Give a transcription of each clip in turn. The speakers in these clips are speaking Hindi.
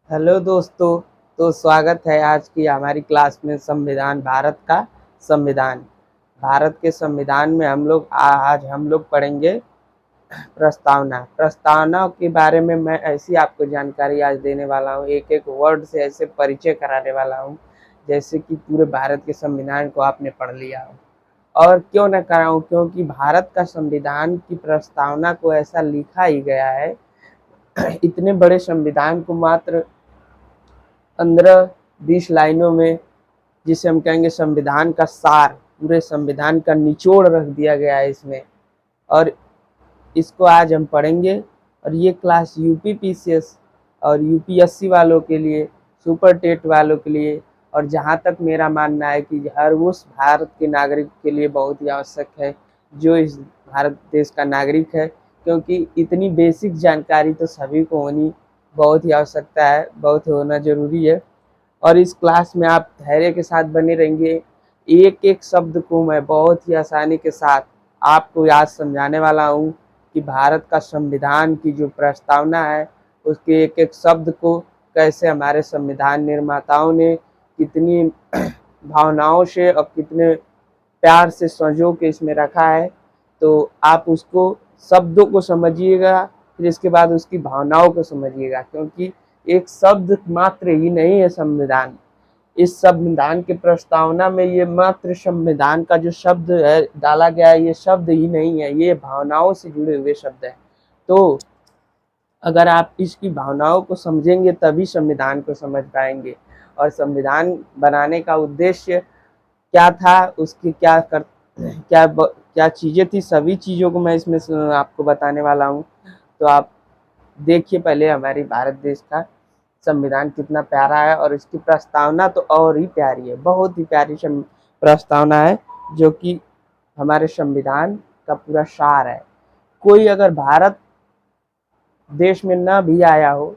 हेलो दोस्तों। तो स्वागत है आज की हमारी क्लास में संविधान, भारत का संविधान। भारत के संविधान में आज हम लोग पढ़ेंगे प्रस्तावना। प्रस्तावना के बारे में मैं ऐसी आपको जानकारी आज देने वाला हूँ, एक एक वर्ड से ऐसे परिचय कराने वाला हूँ जैसे कि पूरे भारत के संविधान को आपने पढ़ लिया हो। और क्यों न कराऊँ, क्योंकि भारत का संविधान की प्रस्तावना को ऐसा लिखा ही गया है। इतने बड़े संविधान को मात्र 15-20 लाइनों में, जिसे हम कहेंगे संविधान का सार, पूरे संविधान का निचोड़ रख दिया गया है इसमें। और इसको आज हम पढ़ेंगे। और ये क्लास यूपीपीसीएस और यूपीएससी वालों के लिए, सुपर टेट वालों के लिए, और जहाँ तक मेरा मानना है कि हर उस भारत के नागरिक के लिए बहुत ही आवश्यक है जो इस भारत देश का नागरिक है, क्योंकि इतनी बेसिक जानकारी तो सभी को होनी बहुत ही आवश्यकता है, बहुत होना ज़रूरी है। और इस क्लास में आप धैर्य के साथ बने रहेंगे। एक एक शब्द को मैं बहुत ही आसानी के साथ आपको याद समझाने वाला हूँ कि भारत का संविधान की जो प्रस्तावना है उसके एक एक शब्द को कैसे हमारे संविधान निर्माताओं ने कितनी भावनाओं से और कितने प्यार से संजो के इसमें रखा है। तो आप उसको शब्दों को समझिएगा, फिर इसके बाद उसकी भावनाओं को समझिएगा, क्योंकि एक शब्द मात्र ही नहीं है संविधान। इस संविधान के प्रस्तावना में ये मात्र संविधान का जो शब्द है डाला गया है, ये शब्द ही नहीं है, ये भावनाओं से जुड़े हुए शब्द है। तो अगर आप इसकी भावनाओं को समझेंगे तभी संविधान को समझ पाएंगे। और संविधान बनाने का उद्देश्य क्या था, उसकी क्या चीज़ें थी, सभी चीज़ों को मैं इसमें आपको बताने वाला हूँ। तो आप देखिए पहले हमारी भारत देश का संविधान कितना प्यारा है, और इसकी प्रस्तावना तो और ही प्यारी है, बहुत ही प्यारी प्रस्तावना है, जो कि हमारे संविधान का पूरा सार है। कोई अगर भारत देश में न भी आया हो,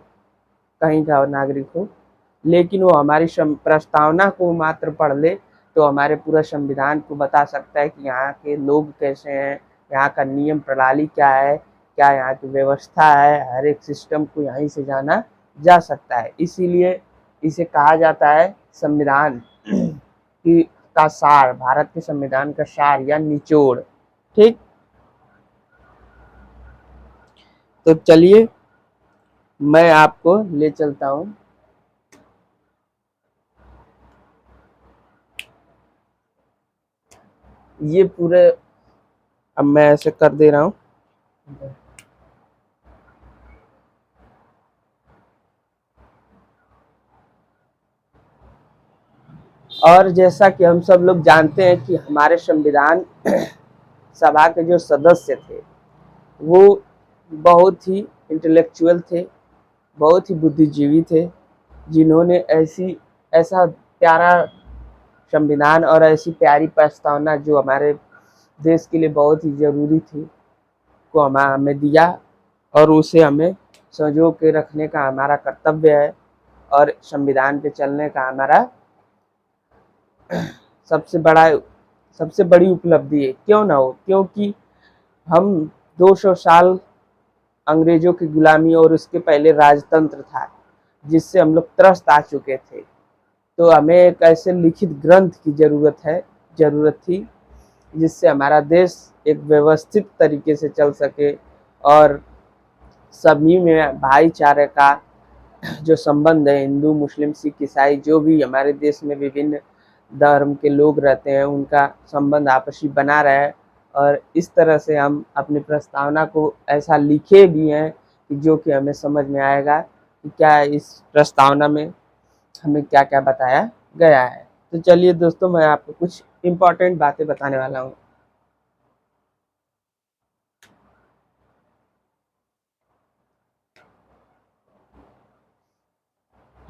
कहीं का नागरिक हो, लेकिन वो हमारी प्रस्तावना को मात्र पढ़ ले तो हमारे पूरा संविधान को बता सकता है कि यहाँ के लोग कैसे हैं, यहाँ का नियम प्रणाली क्या है, क्या यहाँ की व्यवस्था है। हर एक सिस्टम को यहीं से जाना जा सकता है। इसीलिए इसे कहा जाता है संविधान की का सार, भारत के संविधान का सार या निचोड़। ठीक, तो चलिए मैं आपको ले चलता हूँ। ये पूरे, अब मैं ऐसे कर दे रहा हूँ। और जैसा कि हम सब लोग जानते हैं कि हमारे संविधान सभा के जो सदस्य थे वो बहुत ही इंटेलेक्चुअल थे, बहुत ही बुद्धिजीवी थे, जिन्होंने ऐसा प्यारा संविधान और ऐसी प्यारी प्रस्तावना जो हमारे देश के लिए बहुत ही ज़रूरी थी को हमें दिया, और उसे हमें संजो के रखने का हमारा कर्तव्य है, और संविधान पे चलने का हमारा सबसे बड़ी उपलब्धि है। क्यों ना हो, क्योंकि हम 200 साल अंग्रेजों की गुलामी और उसके पहले राजतंत्र था जिससे हम लोग त्रस्त आ चुके थे। तो हमें एक ऐसे लिखित ग्रंथ की ज़रूरत थी जिससे हमारा देश एक व्यवस्थित तरीके से चल सके, और सभी में भाईचारे का जो संबंध है, हिंदू मुस्लिम सिख ईसाई जो भी हमारे देश में विभिन्न धर्म के लोग रहते हैं, उनका संबंध आपसी बना रहे। और इस तरह से हम अपनी प्रस्तावना को ऐसा लिखे भी हैं कि जो कि हमें समझ में आएगा कि क्या इस प्रस्तावना में हमें क्या क्या बताया गया है। तो चलिए दोस्तों, मैं आपको कुछ इम्पोर्टेंट बातें बताने वाला हूँ।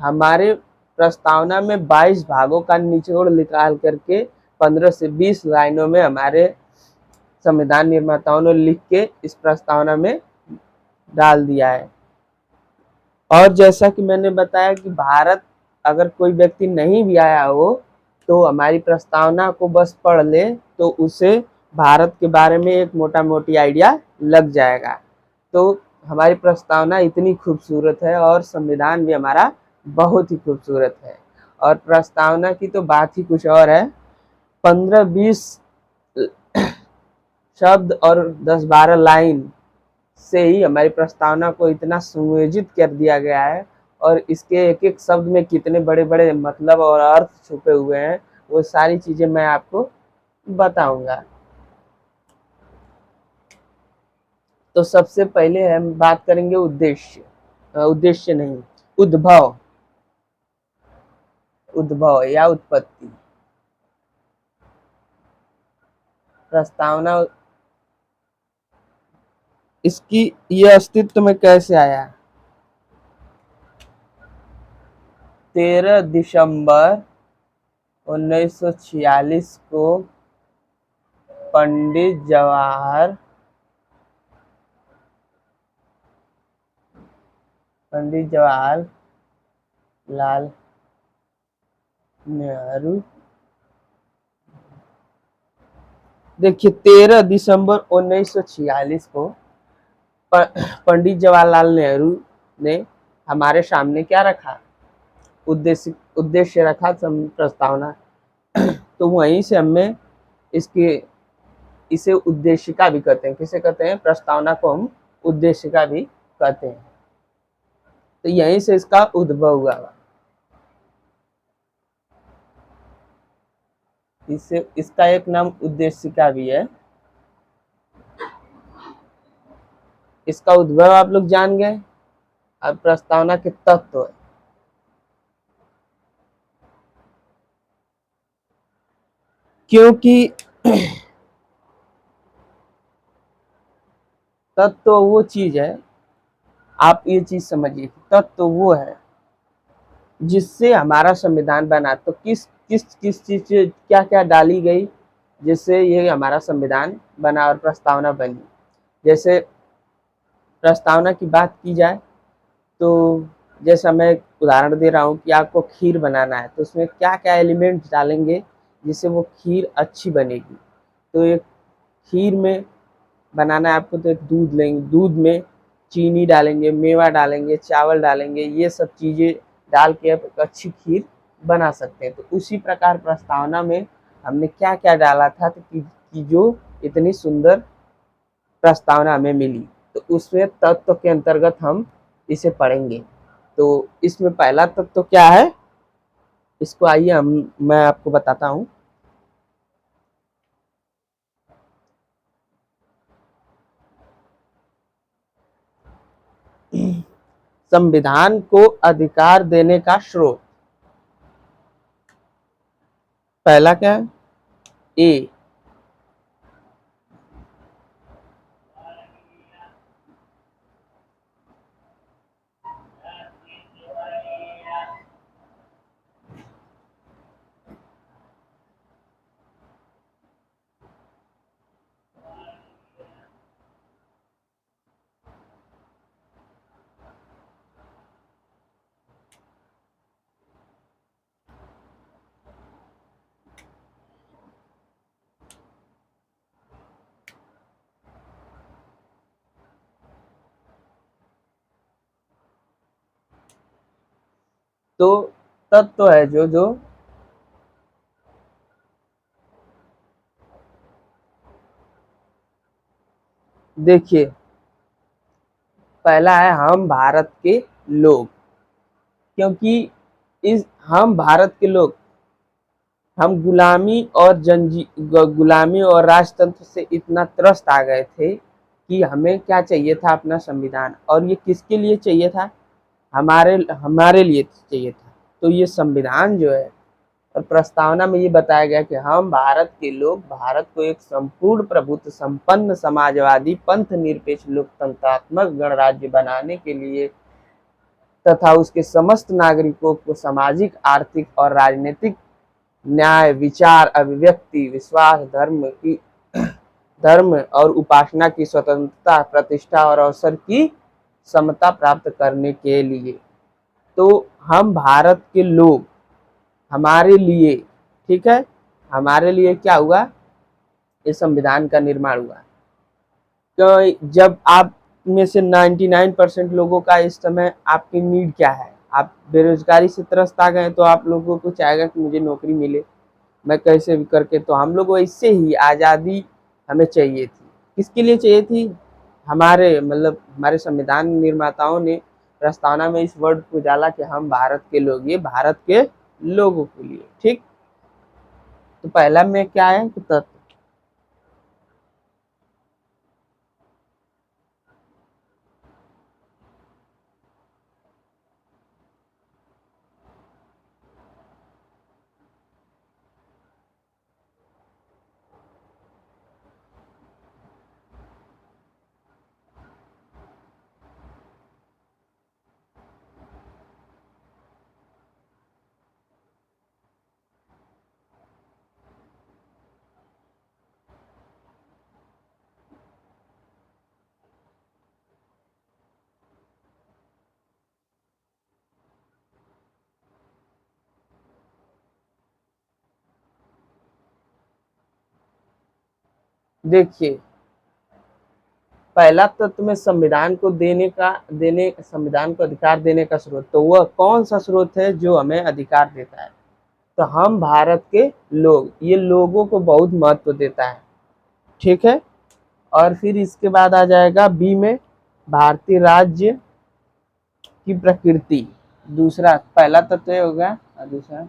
हमारे प्रस्तावना में 22 भागों का निचोड़ निकाल करके 15 से 20 लाइनों में हमारे संविधान निर्माताओं ने लिख के इस प्रस्तावना में डाल दिया है। और जैसा कि मैंने बताया कि भारत अगर कोई व्यक्ति नहीं भी आया हो तो हमारी प्रस्तावना को बस पढ़ ले तो उसे भारत के बारे में एक मोटा मोटी आइडिया लग जाएगा। तो हमारी प्रस्तावना इतनी खूबसूरत है और संविधान भी हमारा बहुत ही खूबसूरत है। और प्रस्तावना की तो बात ही कुछ और है। 15-20 शब्द और 10-12 लाइन से ही हमारी प्रस्तावना को इतना सुनियोजित कर दिया गया है, और इसके एक एक शब्द में कितने बड़े बड़े मतलब और अर्थ छुपे हुए हैं, वो सारी चीजें मैं आपको बताऊंगा। तो सबसे पहले हम बात करेंगे उद्देश्य, उद्देश्य नहीं, उद्भव, उद्भव या उत्पत्ति। प्रस्तावना इसकी ये अस्तित्व में कैसे आया? 13 दिसंबर 1946 को पंडित जवाहरलाल नेहरू, देखिए 13 दिसंबर 1946 को पंडित जवाहरलाल नेहरू ने हमारे सामने क्या रखा? उद्देश्य रखा प्रस्तावना। तो वहीं से हमें इसे उद्देशिका भी कहते हैं। किसे कहते हैं? प्रस्तावना को हम उद्देशिका भी कहते हैं। तो यहीं से इसका उद्भव हुआ। इसका एक नाम उद्देशिका भी है। इसका उद्भव आप लोग जान गए। अब प्रस्तावना के तत्व है। क्योंकि तत्व वो चीज है, आप ये चीज समझिए, तत्व वो है जिससे हमारा संविधान बना। तो किस किस किस चीज क्या क्या डाली गई जिससे ये हमारा संविधान बना और प्रस्तावना बनी। जैसे प्रस्तावना की बात की जाए तो जैसा मैं उदाहरण दे रहा हूँ कि आपको खीर बनाना है, तो उसमें क्या क्या एलिमेंट्स डालेंगे जिससे वो खीर अच्छी बनेगी। तो एक खीर में बनाना है आपको, तो एक दूध लेंगे, दूध में चीनी डालेंगे, मेवा डालेंगे, चावल डालेंगे, ये सब चीज़ें डाल के आप एक अच्छी खीर बना सकते हैं। तो उसी प्रकार प्रस्तावना में हमने क्या क्या डाला था तो कि जो इतनी सुंदर प्रस्तावना हमें मिली। तो उसमें तत्व के अंतर्गत हम इसे पढ़ेंगे। तो इसमें पहला तत्व क्या है, इसको आइए मैं आपको बताता हूँ। संविधान को अधिकार देने का स्रोत। पहला क्या है? ए, तो तत्व है जो जो देखिए, पहला है हम भारत के लोग। क्योंकि हम भारत के लोग, हम गुलामी और राजतंत्र से इतना त्रस्त आ गए थे कि हमें क्या चाहिए था? अपना संविधान। और ये किसके लिए चाहिए था? हमारे हमारे लिए चाहिए था। तो ये संविधान जो है, और प्रस्तावना में ये बताया गया कि हम भारत के लोग भारत को एक संपूर्ण प्रभुत्व संपन्न समाजवादी पंथ निरपेक्ष लोकतंत्रात्मक गणराज्य बनाने के लिए तथा उसके समस्त नागरिकों को सामाजिक, आर्थिक और राजनीतिक न्याय, विचार, अभिव्यक्ति, विश्वास, धर्म और उपासना की स्वतंत्रता, प्रतिष्ठा और अवसर की समता प्राप्त करने के लिए। तो हम भारत के लोग, हमारे लिए, ठीक है, हमारे लिए क्या हुआ? इस संविधान का निर्माण हुआ। तो जब आप में से 99% लोगों का इस समय आपकी नीड क्या है? आप बेरोजगारी से त्रस्त आ गए तो आप लोगों को चाहेगा कि मुझे नौकरी मिले, मैं कैसे भी करके। तो हम लोग वैसे ही आज़ादी हमें चाहिए थी। किसके लिए चाहिए थी? हमारे मतलब हमारे संविधान निर्माताओं ने प्रस्तावना में इस वर्ड को डाला कि हम भारत के लोग, ये भारत के लोगों के लिए। ठीक, तो पहला में क्या है कि तत्व। देखिए, पहला तत्व में संविधान को संविधान को अधिकार देने का स्रोत, तो वह कौन सा स्रोत है जो हमें अधिकार देता है? तो हम भारत के लोग, ये लोगों को बहुत महत्व देता है। ठीक है, और फिर इसके बाद आ जाएगा बी में भारतीय राज्य की प्रकृति। दूसरा, पहला तत्व हो गया और दूसरा,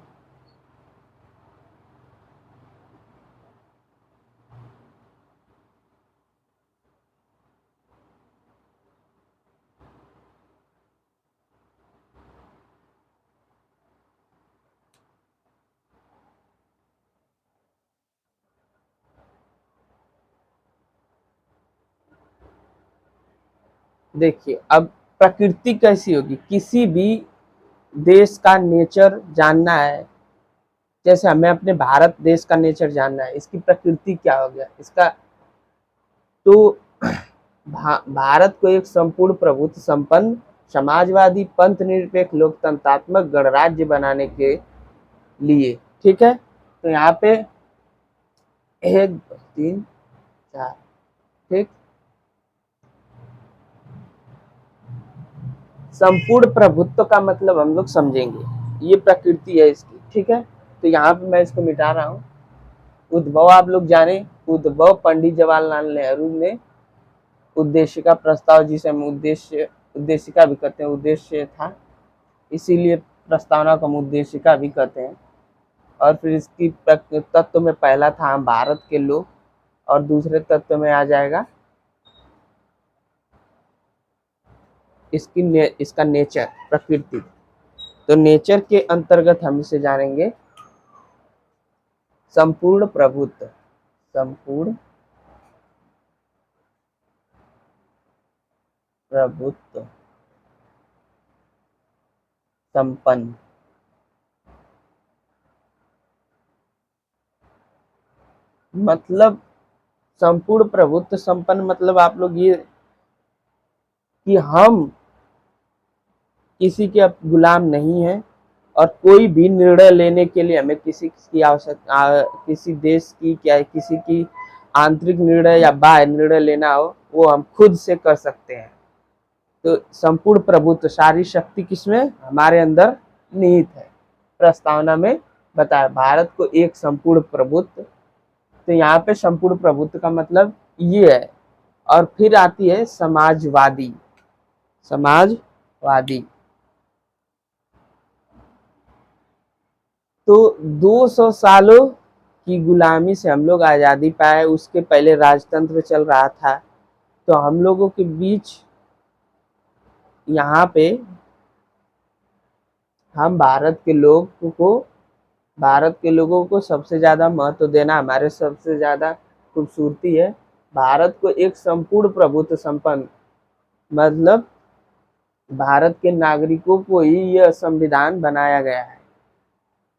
देखिए अब प्रकृति कैसी होगी। किसी भी देश का नेचर जानना है, जैसे हमें अपने भारत देश का नेचर जानना है, इसकी प्रकृति क्या हो गया इसका, तो भारत को एक संपूर्ण प्रभुत्व संपन्न समाजवादी पंथ निरपेक्ष लोकतंत्रात्मक गणराज्य बनाने के लिए, ठीक है, तो यहाँ पे 1 2 3 4, ठीक, संपूर्ण प्रभुत्व का मतलब हम लोग समझेंगे, ये प्रकृति है इसकी। ठीक है, तो यहाँ पे मैं इसको मिटा रहा हूँ। उद्भव आप लोग जाने, उद्भव पंडित जवाहरलाल नेहरू ने उद्देश्य का प्रस्ताव, जिसे हम उद्देशिका भी कहते हैं, उद्देश्य था, इसीलिए प्रस्तावना को हम उद्देशिका भी कहते हैं। और फिर इसकी तत्व में पहला था हम भारत के लोग, और दूसरे तत्व में आ जाएगा इसका नेचर, प्रकृति। तो नेचर के अंतर्गत हम इसे जानेंगे संपूर्ण प्रभुत्व, संपूर्ण प्रभुत्व संपन्न, मतलब संपूर्ण प्रभुत्व संपन्न मतलब आप लोग ये कि हम किसी के गुलाम नहीं है, और कोई भी निर्णय लेने के लिए हमें किसी की आवश्यकता, किसी देश की क्या किसी की आंतरिक निर्णय या बाह्य निर्णय लेना हो, वो हम खुद से कर सकते हैं। तो संपूर्ण प्रभुत्व, सारी शक्ति किसमें? हमारे अंदर निहित है। प्रस्तावना में बताया भारत को एक संपूर्ण प्रभुत्व, तो यहाँ पे संपूर्ण प्रभुत्व का मतलब ये है। और फिर आती है समाजवादी, समाजवादी, तो 200 सालों की गुलामी से हम लोग आज़ादी पाए, उसके पहले राजतंत्र चल रहा था। तो हम लोगों के बीच यहाँ पे हम भारत के लोगों को सबसे ज़्यादा महत्व देना हमारे सबसे ज़्यादा खूबसूरती है। भारत को एक संपूर्ण प्रभुत्व संपन्न, मतलब भारत के नागरिकों को ही यह संविधान बनाया गया है।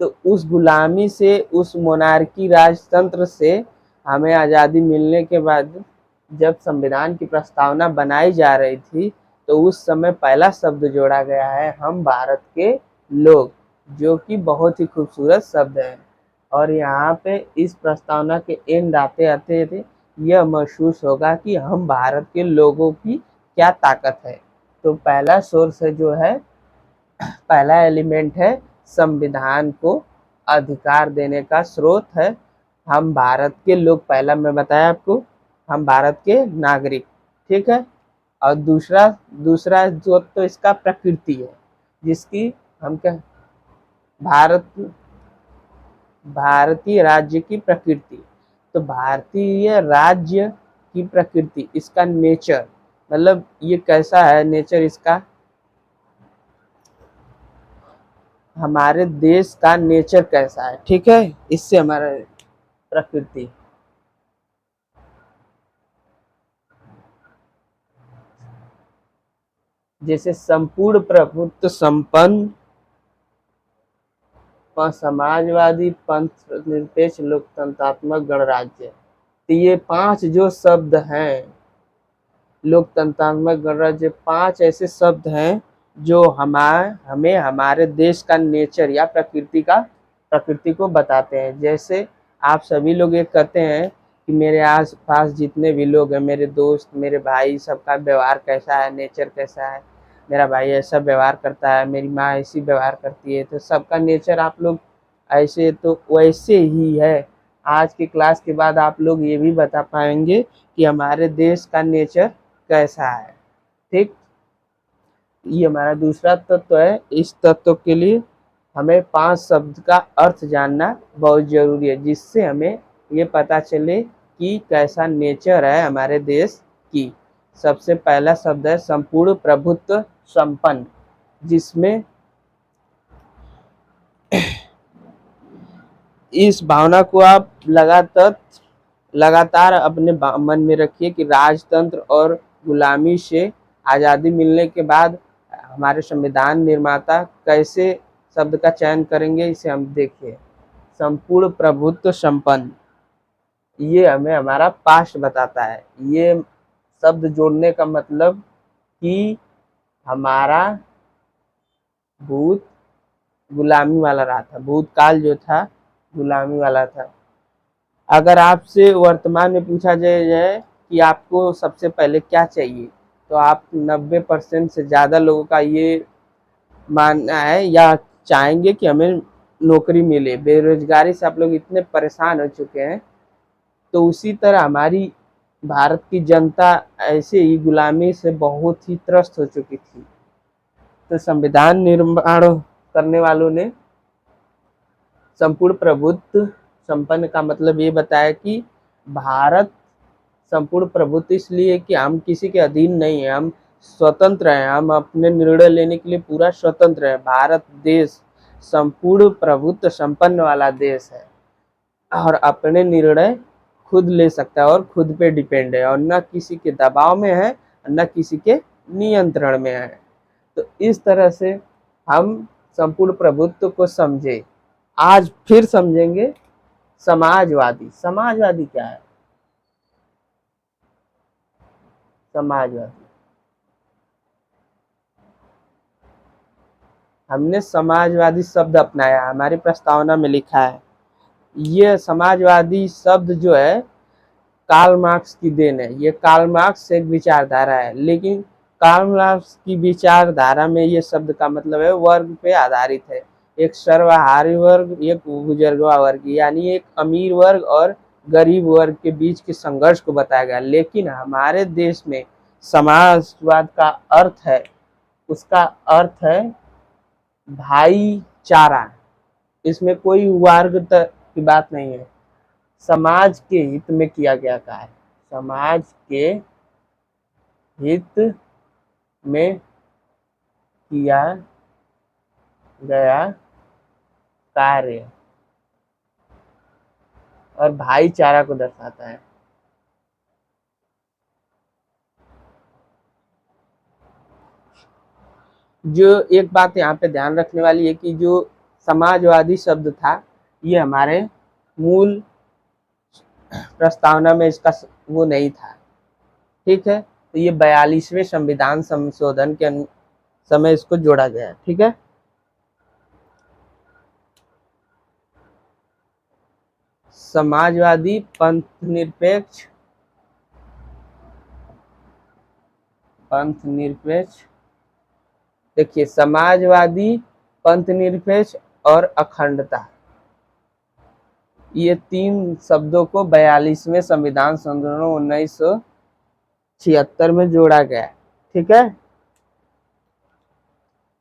तो उस गुलामी से, उस मोनार्की राजतंत्र से हमें आज़ादी मिलने के बाद जब संविधान की प्रस्तावना बनाई जा रही थी, तो उस समय पहला शब्द जोड़ा गया है हम भारत के लोग, जो कि बहुत ही खूबसूरत शब्द है। और यहाँ पे इस प्रस्तावना के एंड आते आते थे यह महसूस होगा कि हम भारत के लोगों की क्या ताकत है। तो पहला सोर्स है जो है पहला एलिमेंट है संविधान को अधिकार देने का स्रोत है। हम भारत के लोग, पहला मैं बताया आपको, हम भारत के नागरिक, ठीक है। और दूसरा दूसरा जो तो इसका प्रकृति है, जिसकी हम क्या, भारत, भारतीय राज्य की प्रकृति। तो भारतीय राज्य की प्रकृति, इसका नेचर, मतलब ये कैसा है नेचर इसका, हमारे देश का नेचर कैसा है, ठीक है, इससे हमारा प्रकृति। जैसे संपूर्ण प्रभुत्व संपन्न, समाजवादी, पंथ निरपेक्ष, लोकतंत्रात्मक, गणराज्य। तो ये 5 जो शब्द हैं, लोकतंत्रात्मक, गणराज्य, 5 ऐसे शब्द हैं जो हमें हमारे देश का नेचर या प्रकृति को बताते हैं। जैसे आप सभी लोग ये कहते हैं कि मेरे आस पास जितने भी लोग हैं, मेरे दोस्त, मेरे भाई, सबका व्यवहार कैसा है, नेचर कैसा है, मेरा भाई ऐसा व्यवहार करता है, मेरी माँ ऐसी व्यवहार करती है, तो सबका नेचर आप लोग ऐसे, तो वैसे ही है। आज की क्लास के बाद आप लोग ये भी बता पाएंगे कि हमारे देश का नेचर कैसा है, ठीक। ये हमारा दूसरा तत्व है। इस तत्व के लिए हमें 5 शब्द का अर्थ जानना बहुत जरूरी है, जिससे हमें ये पता चले कि कैसा नेचर है हमारे देश की। सबसे पहला शब्द है संपूर्ण प्रभुत्व संपन्न, जिसमें इस भावना को आप लगातार अपने मन में रखिए कि राजतंत्र और गुलामी से आज़ादी मिलने के बाद हमारे संविधान निर्माता कैसे शब्द का चयन करेंगे, इसे हम देखिए। संपूर्ण प्रभुत्व संपन्न, ये हमें हमारा पास्ट बताता है। ये शब्द जोड़ने का मतलब कि हमारा भूत गुलामी वाला रहा था, भूतकाल जो था गुलामी वाला था। अगर आपसे वर्तमान में पूछा जाए कि आपको सबसे पहले क्या चाहिए, तो आप 90% से ज़्यादा लोगों का ये मानना है या चाहेंगे कि हमें नौकरी मिले। बेरोजगारी से आप लोग इतने परेशान हो चुके हैं। तो उसी तरह हमारी भारत की जनता ऐसे ही गुलामी से बहुत ही त्रस्त हो चुकी थी। तो संविधान निर्माण करने वालों ने संपूर्ण प्रभुत्व संपन्न का मतलब ये बताया कि भारत संपूर्ण प्रभुत्व इसलिए कि हम किसी के अधीन नहीं है, हम स्वतंत्र हैं, हम अपने निर्णय लेने के लिए पूरा स्वतंत्र है। भारत देश संपूर्ण प्रभुत्व संपन्न वाला देश है और अपने निर्णय खुद ले सकता है और खुद पे डिपेंड है, और न किसी के दबाव में है, न किसी के नियंत्रण में है। तो इस तरह से हम संपूर्ण प्रभुत्व को समझे। आज फिर समझेंगे समाजवादी। समाजवादी क्या है? समाजवादी, हमने समाजवादी शब्द अपनाया, हमारी प्रस्तावना में लिखा है। ये समाजवादी शब्द जो है कार्ल मार्क्स की देन है। ये कार्ल मार्क्स एक विचारधारा है, लेकिन कार्ल मार्क्स की विचारधारा में ये शब्द का मतलब है वर्ग पे आधारित है। एक सर्वहारी वर्ग, एक बुजुर्गवा वर्ग, यानी एक अमीर वर्ग और गरीब वर्ग के बीच के संघर्ष को बताया गया। लेकिन हमारे देश में समाजवाद का अर्थ है, उसका अर्थ है भाईचारा। इसमें कोई वर्ग की बात नहीं है, समाज के हित में किया गया कार्य, समाज के हित में किया गया कार्य और भाईचारा को दर्शाता है। जो एक बात यहाँ पे ध्यान रखने वाली है कि जो समाजवादी शब्द था, ये हमारे मूल प्रस्तावना में इसका वो नहीं था, ठीक है। तो ये 42वें संविधान संशोधन के समय इसको जोड़ा गया, ठीक है। समाजवादी, पंथ निरपेक्ष देखिए, समाजवादी, पंथ निरपेक्ष और अखंडता, ये 3 शब्दों को 42वें संविधान संशोधन 1976 में जोड़ा गया। ठीक है,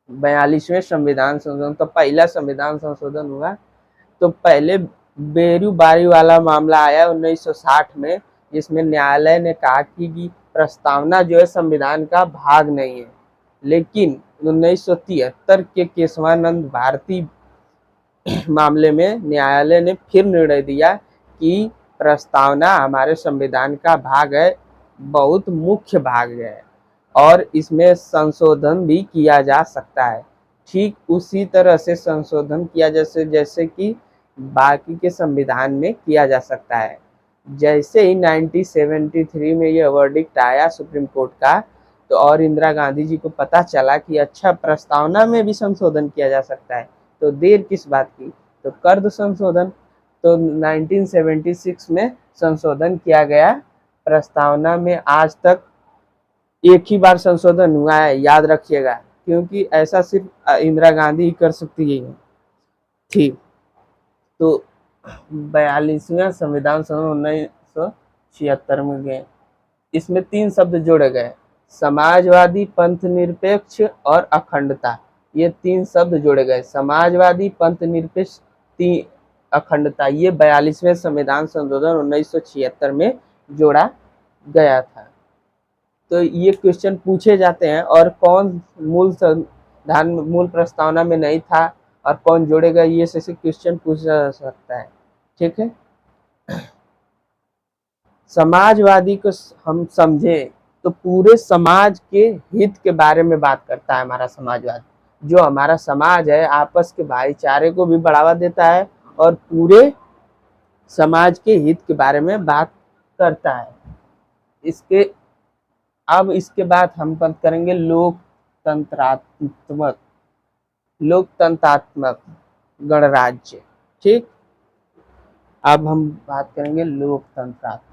42वें संविधान संशोधन, तो पहला संविधान संशोधन हुआ। तो पहले बेरूबारी वाला मामला आया 1960 में, जिसमें न्यायालय ने कहा कि प्रस्तावना जो है संविधान का भाग नहीं है। लेकिन 1973 के केशवानंद भारती मामले में न्यायालय ने फिर निर्णय दिया कि प्रस्तावना हमारे संविधान का भाग है, बहुत मुख्य भाग है, और इसमें संशोधन भी किया जा सकता है। ठीक उसी तरह से संशोधन किया जैसे कि बाकी के संविधान में किया जा सकता है। जैसे ही 1973 में यह वर्डिक्ट आया सुप्रीम कोर्ट का, तो और इंदिरा गांधी जी को पता चला कि अच्छा, प्रस्तावना में भी संशोधन किया जा सकता है, तो देर किस बात की, तो कर दो संशोधन। तो 1976 में संशोधन किया गया। प्रस्तावना में आज तक एक ही बार संशोधन हुआ है, याद रखिएगा, क्योंकि ऐसा सिर्फ इंदिरा गांधी ही कर सकती है। ठीक, तो 42वां संविधान सन 1976 में गए। इसमें 3 शब्द जोड़े गए, समाजवादी, पंथ निरपेक्ष और अखंडता। ये 3 शब्द जोड़े गए, समाजवादी, पंथ निरपेक्ष, अखंडता। ये 42वें संविधान संशोधन 1976 में जोड़ा गया था। तो ये क्वेश्चन पूछे जाते हैं, और कौन मूल प्रस्तावना में नहीं था और कौन जोड़ेगा, ये से क्वेश्चन पूछा जा सकता है। ठीक है, समाजवादी को हम समझे तो पूरे समाज के हित के बारे में बात करता है। हमारा समाजवाद, जो हमारा समाज है, आपस के भाईचारे को भी बढ़ावा देता है और पूरे समाज के हित के बारे में बात करता है। इसके बाद हम बात करेंगे लोकतंत्रात्मक गणराज्य। ठीक, अब हम बात करेंगे लोकतंत्रात्मक।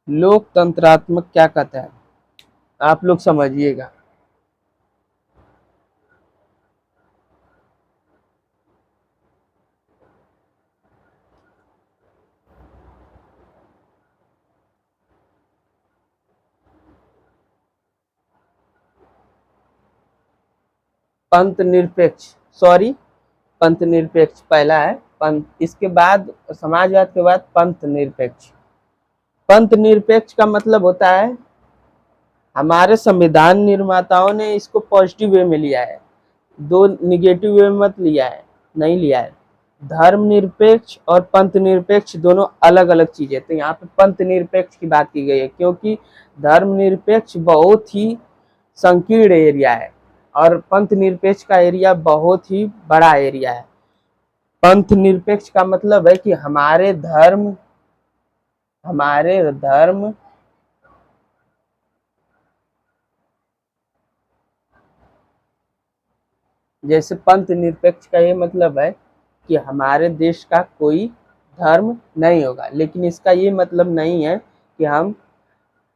लोकतंत्रात्मक क्या कहता है, आप लोग समझिएगा। पंथ निरपेक्ष पहला है, पंथ, इसके बाद समाजवाद के बाद पंथ निरपेक्ष। पंथ निरपेक्ष का मतलब होता है, हमारे संविधान निर्माताओं ने इसको पॉजिटिव वे में लिया है, दो नेगेटिव वे में मत लिया है, नहीं लिया है। धर्मनिरपेक्ष और पंथ निरपेक्ष दोनों अलग अलग चीजें। तो यहाँ पे पंथ निरपेक्ष की बात की गई है, क्योंकि धर्मनिरपेक्ष बहुत ही संकीर्ण एरिया है और पंथ निरपेक्ष का एरिया बहुत ही बड़ा एरिया है। पंथ निरपेक्ष का मतलब है कि हमारे धर्म जैसे पंथ निरपेक्ष का ये मतलब है कि हमारे देश का कोई धर्म नहीं होगा, लेकिन इसका ये मतलब नहीं है कि हम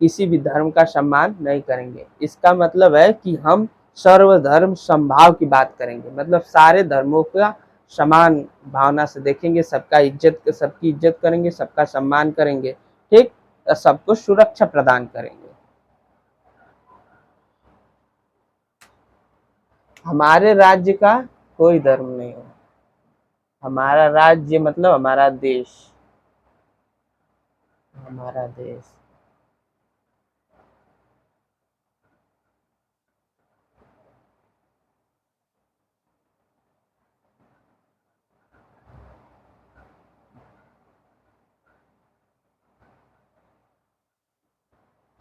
किसी भी धर्म का सम्मान नहीं करेंगे। इसका मतलब है कि हम सर्वधर्म समभाव की बात करेंगे, मतलब सारे धर्मों का समान भावना से देखेंगे, सबकी इज्जत करेंगे, सबका सम्मान करेंगे। ठीक, सबको सुरक्षा प्रदान करेंगे। हमारे राज्य का कोई धर्म नहीं हो, हमारा राज्य मतलब हमारा देश।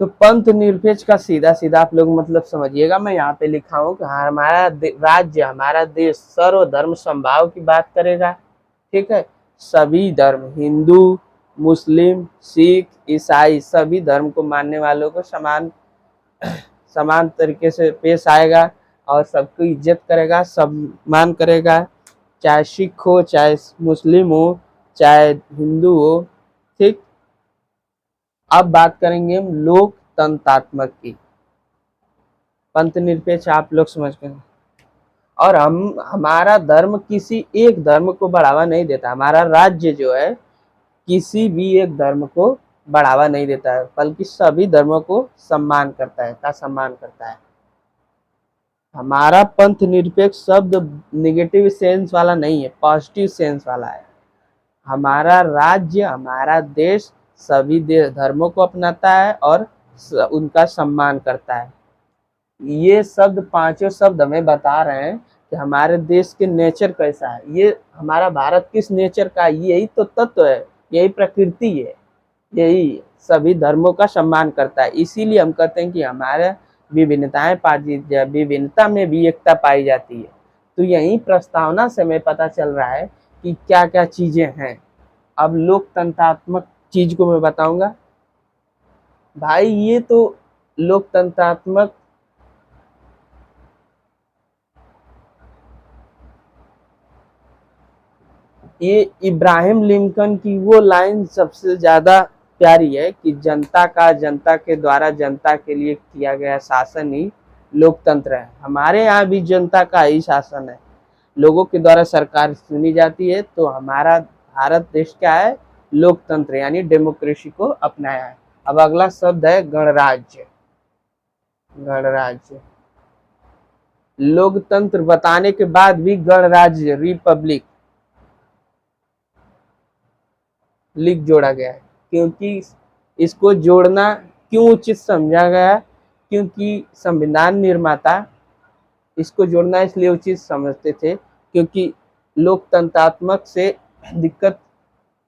तो पंथ निरपेक्ष का सीधा सीधा आप लोग मतलब समझिएगा, मैं यहाँ पे लिखा हूँ कि हमारा राज्य, हमारा देश सर्वधर्म समभाव की बात करेगा। ठीक है, सभी धर्म, हिंदू, मुस्लिम, सिख, ईसाई, सभी धर्म को मानने वालों को समान तरीके से पेश आएगा और सबको इज्जत करेगा, सम्मान करेगा, चाहे सिख हो, चाहे मुस्लिम हो, चाहे हिंदू हो, ठीक। अब बात करेंगे हम लोकतंत्रात्मक की। पंथ निरपेक्ष आप लोग समझ गए। और हम हमारा धर्म किसी एक धर्म को बढ़ावा नहीं देता। हमारा राज्य जो है किसी भी एक धर्म को बढ़ावा नहीं देता है, बल्कि सभी धर्मों को सम्मान करता है, का सम्मान करता है। हमारा पंथ निरपेक्ष शब्द निगेटिव सेंस वाला नहीं है, पॉजिटिव सेंस वाला है। हमारा राज्य, हमारा देश सभी धर्मों को अपनाता है और उनका सम्मान करता है। ये शब्द, पांचों शब्द हमें बता रहे हैं कि हमारे देश के नेचर कैसा है। ये हमारा भारत किस नेचर का है, यही तो तत्व है, यही प्रकृति है, यही सभी धर्मों का सम्मान करता है। इसीलिए हम कहते हैं कि हमारे विभिन्नताएं पाई, विभिन्नता में भी एकता पाई जाती है। तो यही प्रस्तावना से हमें पता चल रहा है कि क्या क्या चीजें हैं। अब लोकतंत्रात्मक चीज को मैं बताऊंगा भाई। ये तो लोकतंत्रात्मक, ये इब्राहिम लिंकन की वो लाइन सबसे ज्यादा प्यारी है कि जनता का, जनता के द्वारा जनता के लिए किया गया शासन ही लोकतंत्र है। हमारे यहाँ भी जनता का ही शासन है, लोगों के द्वारा सरकार चुनी जाती है। तो हमारा भारत देश क्या है, लोकतंत्र यानी डेमोक्रेसी को अपनाया है। अब अगला शब्द है गणराज्य। गणराज्य, लोकतंत्र बताने के बाद भी गणराज्य, रिपब्लिक लिख जोड़ा गया है, क्योंकि इसको जोड़ना क्यों उचित समझा गया, क्योंकि संविधान निर्माता इसको जोड़ना इसलिए उचित समझते थे क्योंकि लोकतंत्रात्मक से दिक्कत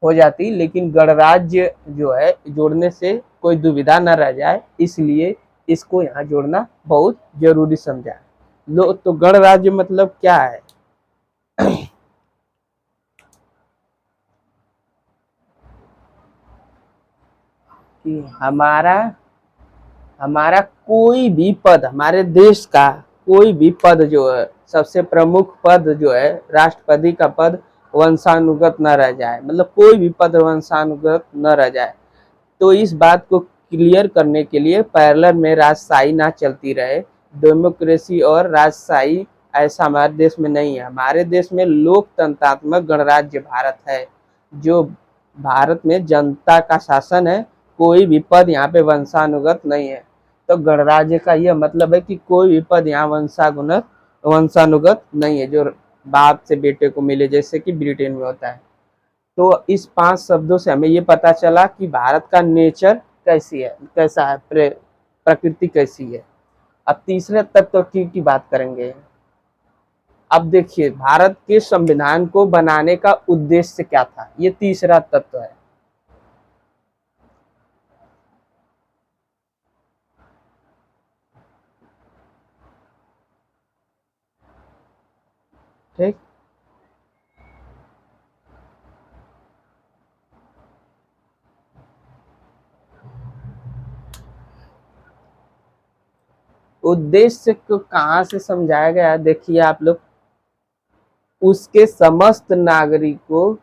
हो जाती, लेकिन गणराज्य जो है जोड़ने से कोई दुविधा न रह जाए, इसलिए इसको यहाँ जोड़ना बहुत जरूरी समझा। लो तो गणराज्य मतलब क्या है कि हमारा हमारा कोई भी पद, हमारे देश का कोई भी पद जो है, सबसे प्रमुख पद जो है राष्ट्रपति का पद, वंशानुगत न रह जाए। मतलब कोई भी पद वंशानुगत न रह जाए। तो इस बात को क्लियर करने के लिए पैरेलल में राजशाही ना चलती रहे, डेमोक्रेसी और राजशाही ऐसा हमारे देश में नहीं है। हमारे देश में लोकतंत्रात्मक गणराज्य भारत है, जो भारत में जनता का शासन है। कोई भी पद यहाँ पे वंशानुगत नहीं है। तो गणराज्य का यह मतलब है कि कोई भी पद यहाँ वंशानुगत नहीं है, जो बाप से बेटे को मिले, जैसे कि ब्रिटेन में होता है। तो इस 5 शब्दों से हमें ये पता चला कि भारत का नेचर कैसी है, कैसा है, प्रकृति कैसी है। अब तीसरे तत्व की बात करेंगे। अब देखिए भारत के संविधान को बनाने का उद्देश्य क्या था, ये तीसरा तत्व है। ठीक, उद्देश्य को कहाँ से समझाया गया, देखिए आप लोग, उसके समस्त नागरिकों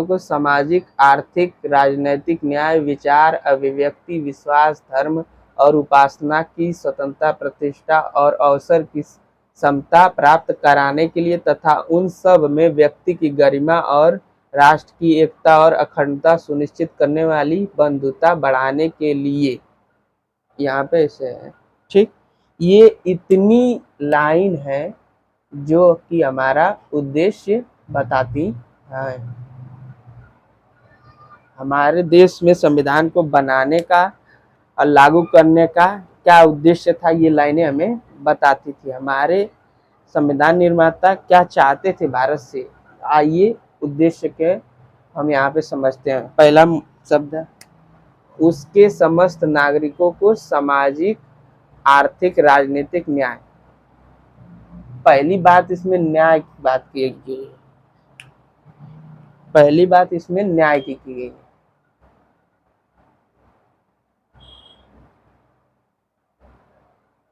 को सामाजिक, आर्थिक, राजनैतिक न्याय, विचार, अभिव्यक्ति, विश्वास, धर्म और उपासना की स्वतंत्रता, प्रतिष्ठा और अवसर की समता प्राप्त कराने के लिए तथा उन सब में व्यक्ति की गरिमा और राष्ट्र की एकता और अखंडता सुनिश्चित करने वाली बंधुता बढ़ाने के लिए, यहाँ पे ऐसे है। ठीक, ये इतनी लाइन है जो कि हमारा उद्देश्य बताती है। हमारे देश में संविधान को बनाने का और लागू करने का क्या उद्देश्य था, ये लाइनें हमें बताती थी। हमारे संविधान निर्माता क्या चाहते थे भारत से, आइए उद्देश्य के हम यहाँ पे समझते हैं। पहला शब्द, उसके समस्त नागरिकों को सामाजिक, आर्थिक, राजनीतिक न्याय। पहली बात इसमें न्याय की बात की गई है। पहली बात इसमें न्याय की गई है।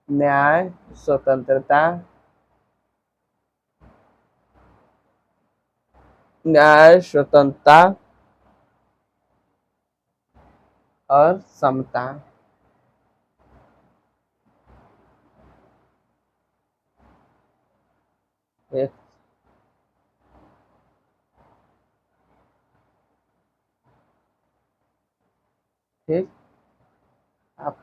न्याय, स्वतंत्रता, न्याय, स्वतंत्रता और समता। एक ठीक, आप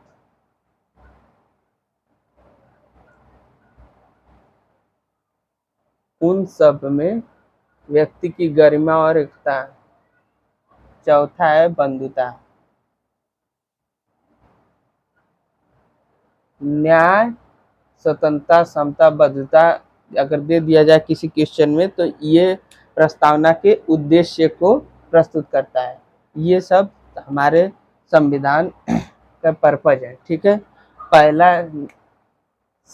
उन सब में व्यक्ति की गरिमा और एकता। चौथा है बंधुता। न्याय, स्वतंत्रता, समता, बद्धता अगर दे दिया जाए किसी क्वेश्चन में तो ये प्रस्तावना के उद्देश्य को प्रस्तुत करता है। ये सब हमारे संविधान का पर्पज है। ठीक है, पहला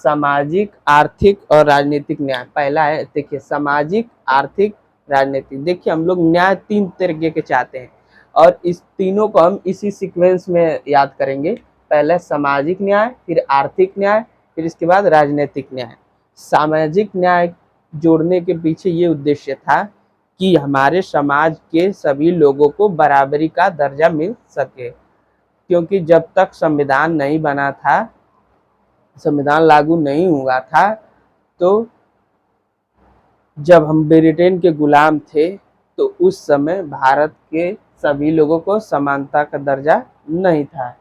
सामाजिक, आर्थिक और राजनीतिक न्याय। पहला है, देखिए, सामाजिक, आर्थिक, राजनीतिक। देखिए, हम लोग न्याय तीन तरीके के चाहते हैं और इस तीनों को हम इसी सीक्वेंस में याद करेंगे। पहले सामाजिक न्याय, फिर आर्थिक न्याय, फिर इसके बाद राजनीतिक न्याय। सामाजिक न्याय जोड़ने के पीछे ये उद्देश्य था कि हमारे समाज के सभी लोगों को बराबरी का दर्जा मिल सके, क्योंकि जब तक संविधान नहीं बना था, संविधान लागू नहीं हुआ था, तो जब हम ब्रिटेन के गुलाम थे तो उस समय भारत के सभी लोगों को समानता का दर्जा नहीं था,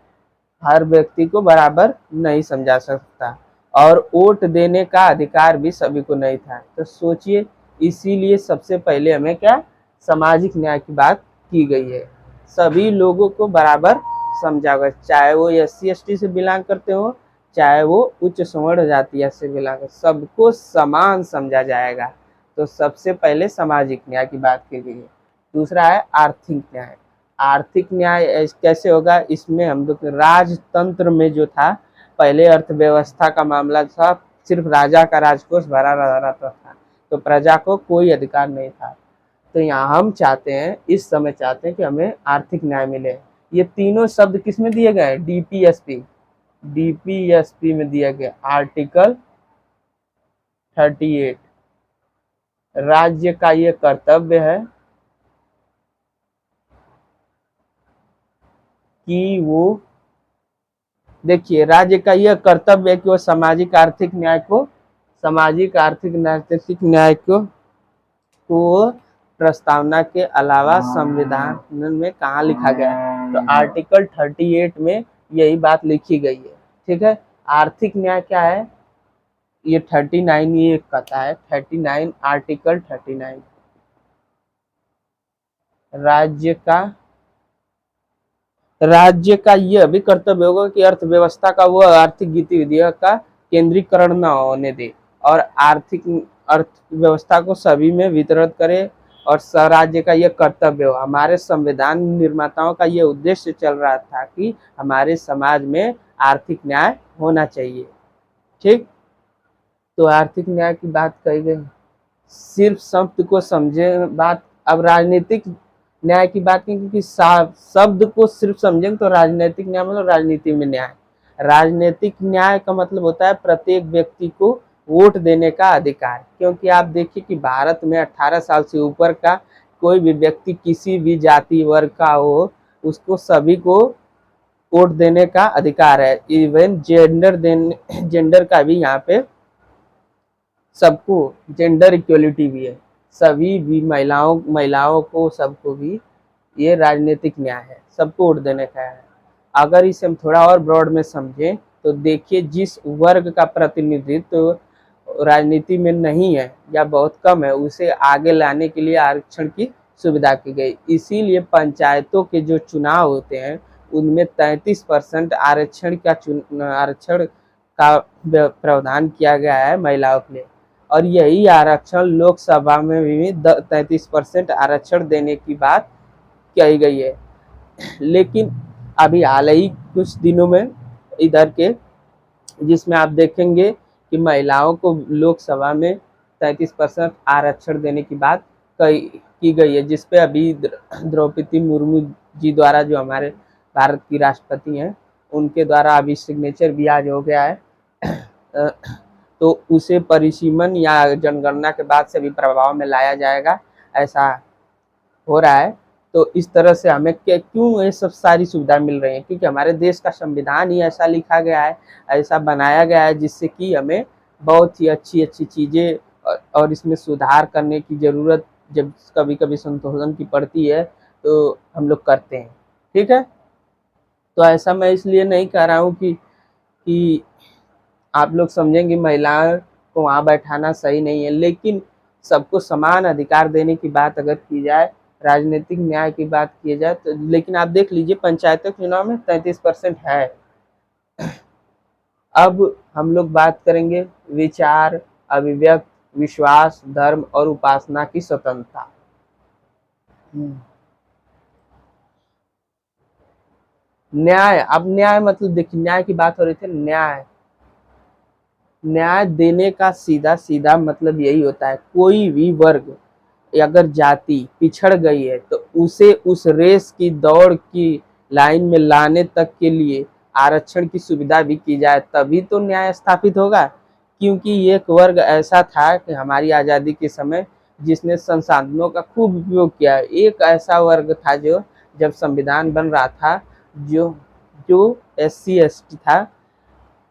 हर व्यक्ति को बराबर नहीं समझा सकता और वोट देने का अधिकार भी सभी को नहीं था। तो सोचिए, इसीलिए सबसे पहले हमें क्या, सामाजिक न्याय की बात की गई है। सभी लोगों को बराबर समझा गया, चाहे वो SC ST से बिलोंग करते हो, चाहे वो उच्च स्वर्ण जाति से बिलोंग करते, सबको समान समझा जाएगा। तो सबसे पहले सामाजिक न्याय की बात की गई है। दूसरा है आर्थिक न्याय। आर्थिक न्याय कैसे होगा, इसमें हम लोग राजतंत्र में जो था, पहले अर्थव्यवस्था का मामला था, सिर्फ राजा का राजकोष भरा रहता था, तो प्रजा को कोई अधिकार नहीं था। तो यहाँ हम चाहते हैं, इस समय चाहते हैं कि हमें आर्थिक न्याय मिले। ये तीनों शब्द किस में दिए गए, डीपीएसपी में दिया गया। आर्टिकल 38, राज्य का ये कर्तव्य है कि वो, देखिए, राज्य का यह कर्तव्य है कि वो सामाजिक आर्थिक न्याय को प्रस्तावना के अलावा संविधान में कहाँ लिखा गया है, तो आर्टिकल 38 में यही बात लिखी गई है। ठीक है, आर्थिक न्याय क्या है, ये 39 ये कहता है, 39 आर्टिकल 39, राज्य का यह भी कर्तव्य होगा कि अर्थव्यवस्था का वो आर्थिक गतिविधियों का केंद्रीकरण न होने दे और आर्थिक अर्थव्यवस्था को सभी में वितरित करे, और राज्य का यह कर्तव्य हो। हमारे संविधान निर्माताओं का यह उद्देश्य चल रहा था कि हमारे समाज में आर्थिक न्याय होना चाहिए। ठीक, तो आर्थिक न्याय की बात कही गई, सिर्फ शब्द को समझे बात। अब राजनीतिक न्याय की बात नहीं, क्योंकि शब्द को सिर्फ समझेंगे तो राजनीतिक न्याय मतलब राजनीति में न्याय। राजनीतिक न्याय का मतलब होता है प्रत्येक व्यक्ति को वोट देने का अधिकार, क्योंकि आप देखिए कि भारत में 18 साल से ऊपर का कोई भी व्यक्ति किसी भी जाति वर्ग का हो, उसको सभी को वोट देने का अधिकार है। इवन जेंडर का भी यहाँ पे सबको जेंडर इक्वलिटी भी है, सभी भी महिलाओं को सबको भी ये राजनीतिक न्याय है, सबको वोट देने का है। अगर इसे हम थोड़ा और ब्रॉड में समझें तो देखिए, जिस वर्ग का प्रतिनिधित्व राजनीति में नहीं है या बहुत कम है, उसे आगे लाने के लिए आरक्षण की सुविधा की गई। इसीलिए पंचायतों के जो चुनाव होते हैं उनमें 33% आरक्षण का प्रावधान किया गया है महिलाओं के लिए, और यही आरक्षण लोकसभा में भी 33% आरक्षण देने की बात कही गई है। लेकिन अभी हाल ही कुछ दिनों में इधर के, जिसमें आप देखेंगे कि महिलाओं को लोकसभा में 33% आरक्षण देने की बात की गई है, जिसपे अभी द्रौपदी मुर्मू जी द्वारा, जो हमारे भारत की राष्ट्रपति हैं, उनके द्वारा अभी सिग्नेचर भी आज हो गया है। तो उसे परिसीमन या जनगणना के बाद से भी प्रभाव में लाया जाएगा, ऐसा हो रहा है। तो इस तरह से हमें क्यों ये सब सारी सुविधा मिल रही है, क्योंकि हमारे देश का संविधान ही ऐसा लिखा गया है, ऐसा बनाया गया है, जिससे कि हमें बहुत ही अच्छी अच्छी चीज़ें और इसमें सुधार करने की ज़रूरत जब कभी कभी संशोधन की पड़ती है तो हम लोग करते हैं। ठीक है, तो ऐसा मैं इसलिए नहीं कह रहा हूँ कि आप लोग समझेंगे महिलाओं को वहाँ बैठाना सही नहीं है, लेकिन सबको समान अधिकार देने की बात अगर की जाए, राजनीतिक न्याय की बात की जाए तो, लेकिन आप देख लीजिए पंचायतों के चुनाव में 33% है। अब हम लोग बात करेंगे विचार, अभिव्यक्त, विश्वास, धर्म और उपासना की स्वतंत्रता। न्याय, अब न्याय मतलब देखिए, न्याय की बात हो रही थी। न्याय, न्याय देने का सीधा सीधा मतलब यही होता है, कोई भी वर्ग अगर जाति पिछड़ गई है तो उसे उस रेस की दौड़ की लाइन में लाने तक के लिए आरक्षण की सुविधा भी की जाए, तभी तो न्याय स्थापित होगा। क्योंकि एक वर्ग ऐसा था कि हमारी आज़ादी के समय जिसने संसाधनों का खूब उपयोग किया, एक ऐसा वर्ग था जो जब संविधान बन रहा था जो जो SC ST था,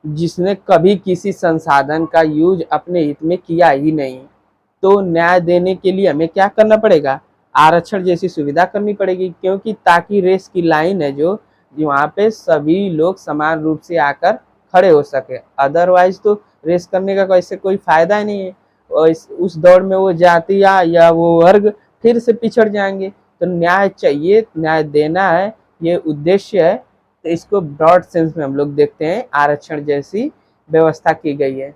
जिसने कभी किसी संसाधन का यूज अपने हित में किया ही नहीं। तो न्याय देने के लिए हमें क्या करना पड़ेगा, आरक्षण जैसी सुविधा करनी पड़ेगी, क्योंकि ताकि रेस की लाइन है जो वहाँ पे सभी लोग समान रूप से आकर खड़े हो सके। अदरवाइज तो रेस करने का कोई फायदा ही नहीं है, और उस दौड़ में वो जाति या वो वर्ग फिर से पिछड़ जाएंगे। तो न्याय चाहिए, न्याय देना है, ये उद्देश्य है। तो इसको ब्रॉड सेंस में हम लोग देखते हैं, आरक्षण जैसी व्यवस्था की गई है।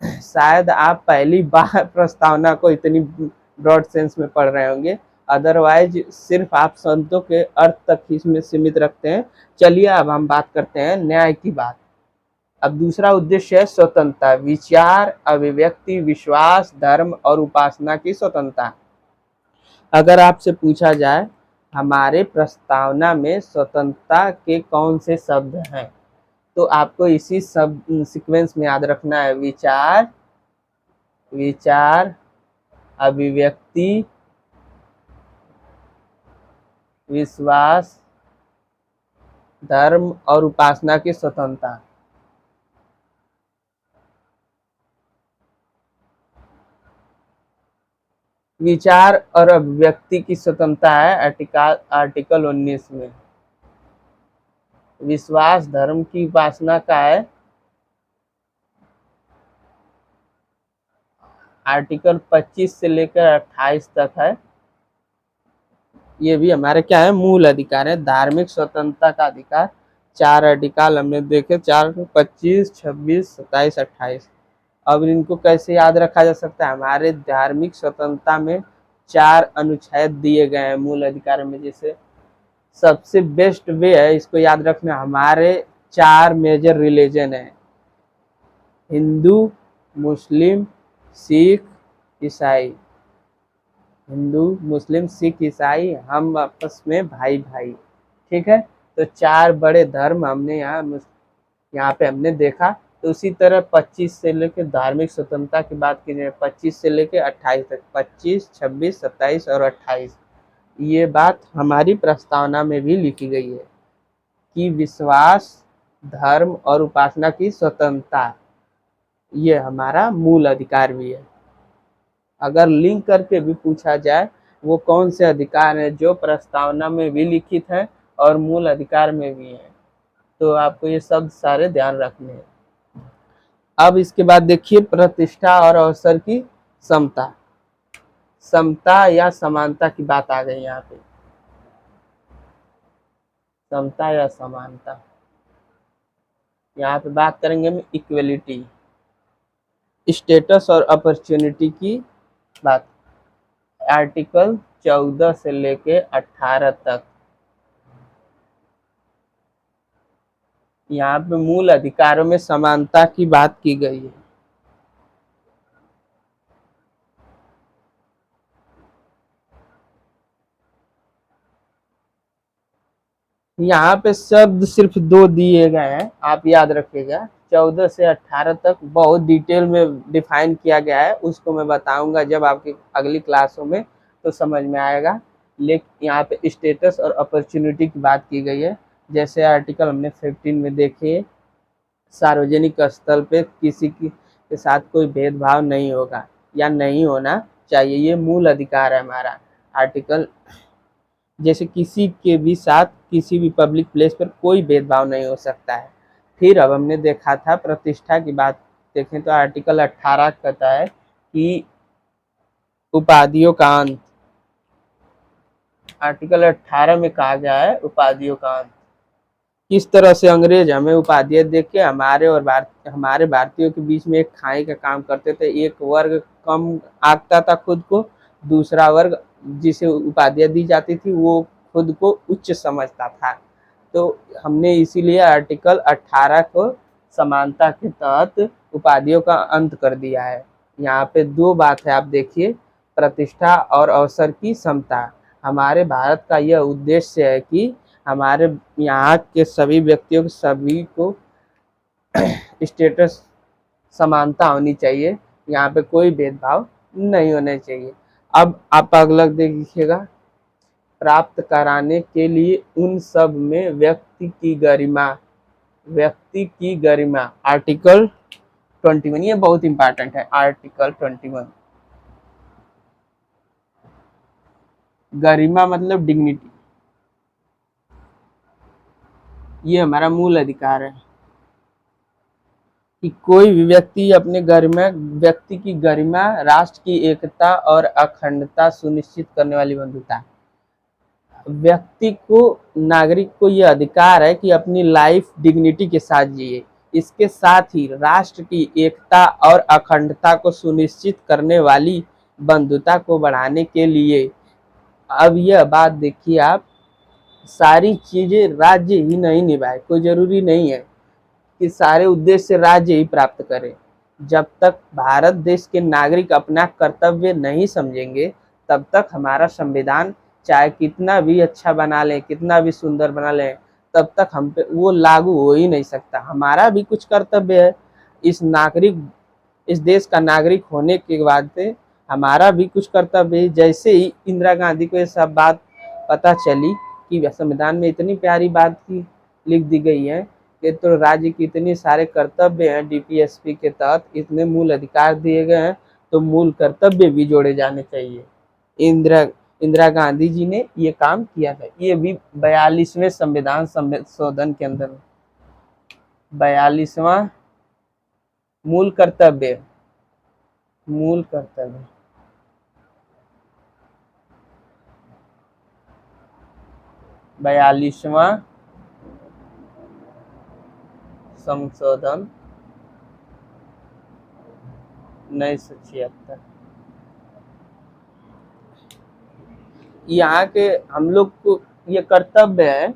शायद आप पहली बार प्रस्तावना को इतनी ब्रॉड सेंस में पढ़ रहे होंगे, अदरवाइज सिर्फ आप संतों के अर्थ तक ही इसमें सीमित रखते हैं। चलिए अब हम बात करते हैं न्याय की बात। अब दूसरा उद्देश्य है स्वतंत्रता, विचार, अभिव्यक्ति, विश्वास, धर्म और उपासना की स्वतंत्रता। अगर आपसे पूछा जाए हमारे प्रस्तावना में स्वतंत्रता के कौन से शब्द हैं, तो आपको इसी सब सीक्वेंस में याद रखना है, विचार, अभिव्यक्ति, विश्वास, धर्म और उपासना की स्वतंत्रता। विचार और अभिव्यक्ति की स्वतंत्रता है आर्टिकल 19 में। विश्वास, धर्म की उपासना का है आर्टिकल 25 से लेकर 28 तक है। ये भी हमारे क्या है, मूल अधिकार है। धार्मिक स्वतंत्रता का अधिकार 4 आर्टिकल हमने देखे, 4, 25, 26, 27, 28। अब इनको कैसे याद रखा जा सकता है, हमारे धार्मिक स्वतंत्रता में 4 अनुच्छेद दिए गए हैं मूल अधिकार में। जैसे सबसे बेस्ट वे है इसको याद रखना, हमारे 4 मेजर रिलीजन है, हिंदू, मुस्लिम, सिख, ईसाई। हिंदू, मुस्लिम, सिख, ईसाई, हम आपस में भाई भाई। ठीक है, तो 4 बड़े धर्म हमने यहाँ पे हमने देखा। तो उसी तरह 25 से लेकर धार्मिक स्वतंत्रता की बात की जाए, 25 से लेकर 28 तक, 25, 26, 27 और 28, ये बात हमारी प्रस्तावना में भी लिखी गई है कि विश्वास, धर्म और उपासना की स्वतंत्रता ये हमारा मूल अधिकार भी है। अगर लिंक करके भी पूछा जाए वो कौन से अधिकार हैं जो प्रस्तावना में भी लिखित है और मूल अधिकार में भी है, तो आपको ये सब सारे ध्यान रखने हैं। अब इसके बाद देखिए प्रतिष्ठा और अवसर की समता, समता या समानता की बात आ गई यहाँ पे। समता या समानता, यहाँ पे बात करेंगे हम इक्वलिटी, स्टेटस और अपॉर्चुनिटी की बात, आर्टिकल 14 से लेके 18 तक। यहाँ पे मूल अधिकारों में समानता की बात की गई है। यहाँ पे शब्द सिर्फ 2 दिए गए हैं, आप याद रखिएगा। 14 से 18 तक बहुत डिटेल में डिफाइन किया गया है, उसको मैं बताऊंगा जब आपकी अगली क्लासों में, तो समझ में आएगा। लेकिन यहाँ पे स्टेटस और अपॉर्चुनिटी की बात की गई है। जैसे आर्टिकल हमने 15 में देखे, सार्वजनिक स्थल पे किसी के साथ कोई भेदभाव नहीं होगा या नहीं होना चाहिए, ये मूल अधिकार है हमारा। आर्टिकल जैसे किसी के भी साथ किसी भी पब्लिक प्लेस पर कोई भेदभाव नहीं हो सकता है। फिर अब हमने देखा था प्रतिष्ठा की बात देखें तो आर्टिकल 18 कहता है कि उपाधियों का अंत। आर्टिकल 18 में कहा गया है उपाधियों का अंत। किस तरह से अंग्रेज हमें उपाधियां देख के हमारे भारतीयों के बीच में एक खाई का काम करते थे। एक वर्ग कम आंकता था खुद को, दूसरा वर्ग जिसे उपाधियां दी जाती थी वो खुद को उच्च समझता था। तो हमने इसीलिए आर्टिकल 18 को समानता के तहत उपाधियों का अंत कर दिया है। यहाँ पे दो बात है, आप देखिए, प्रतिष्ठा और अवसर की समता। हमारे भारत का यह उद्देश्य है कि हमारे यहाँ के सभी व्यक्तियों को, सभी को स्टेटस समानता होनी चाहिए, यहाँ पे कोई भेदभाव नहीं होने चाहिए। अब आप अगला देखिएगा, प्राप्त कराने के लिए उन सब में व्यक्ति की गरिमा। आर्टिकल 21, ये बहुत इंपॉर्टेंट है। आर्टिकल 21, गरिमा मतलब डिग्निटी, ये हमारा मूल अधिकार है कि कोई भी व्यक्ति अपने व्यक्ति की गरिमा, राष्ट्र की एकता और अखंडता सुनिश्चित करने वाली बंधुता। व्यक्ति को, नागरिक को यह अधिकार है कि अपनी लाइफ डिग्निटी के साथ जिए। इसके साथ ही राष्ट्र की एकता और अखंडता को सुनिश्चित करने वाली बंधुता को बढ़ाने के लिए, अब यह बात देखिए आप, सारी चीजें राज्य ही नहीं निभाए, कोई जरूरी नहीं है कि सारे उद्देश्य राज्य ही प्राप्त करे। जब तक भारत देश के नागरिक अपना कर्तव्य नहीं समझेंगे, तब तक हमारा संविधान चाहे कितना भी अच्छा बना लें, कितना भी सुंदर बना लें, तब तक हम पे वो लागू हो ही नहीं सकता। हमारा भी कुछ कर्तव्य है, इस देश का नागरिक होने के बाद से हमारा भी कुछ कर्तव्य है। जैसे ही इंदिरा गांधी को ये सब बात पता चली कि संविधान में इतनी प्यारी बात की लिख दी गई है कि तो राज्य की इतने सारे कर्तव्य हैं, डीपीएसपी के तहत इतने मूल अधिकार दिए गए हैं, तो मूल कर्तव्य भी जोड़े जाने चाहिए। इंदिरा गांधी जी ने ये काम किया था। ये भी 42वें संविधान संशोधन के अंदर 42वां मूल कर्तव्य 42वां संशोधन 1976। यहाँ के हम लोग को ये कर्तव्य है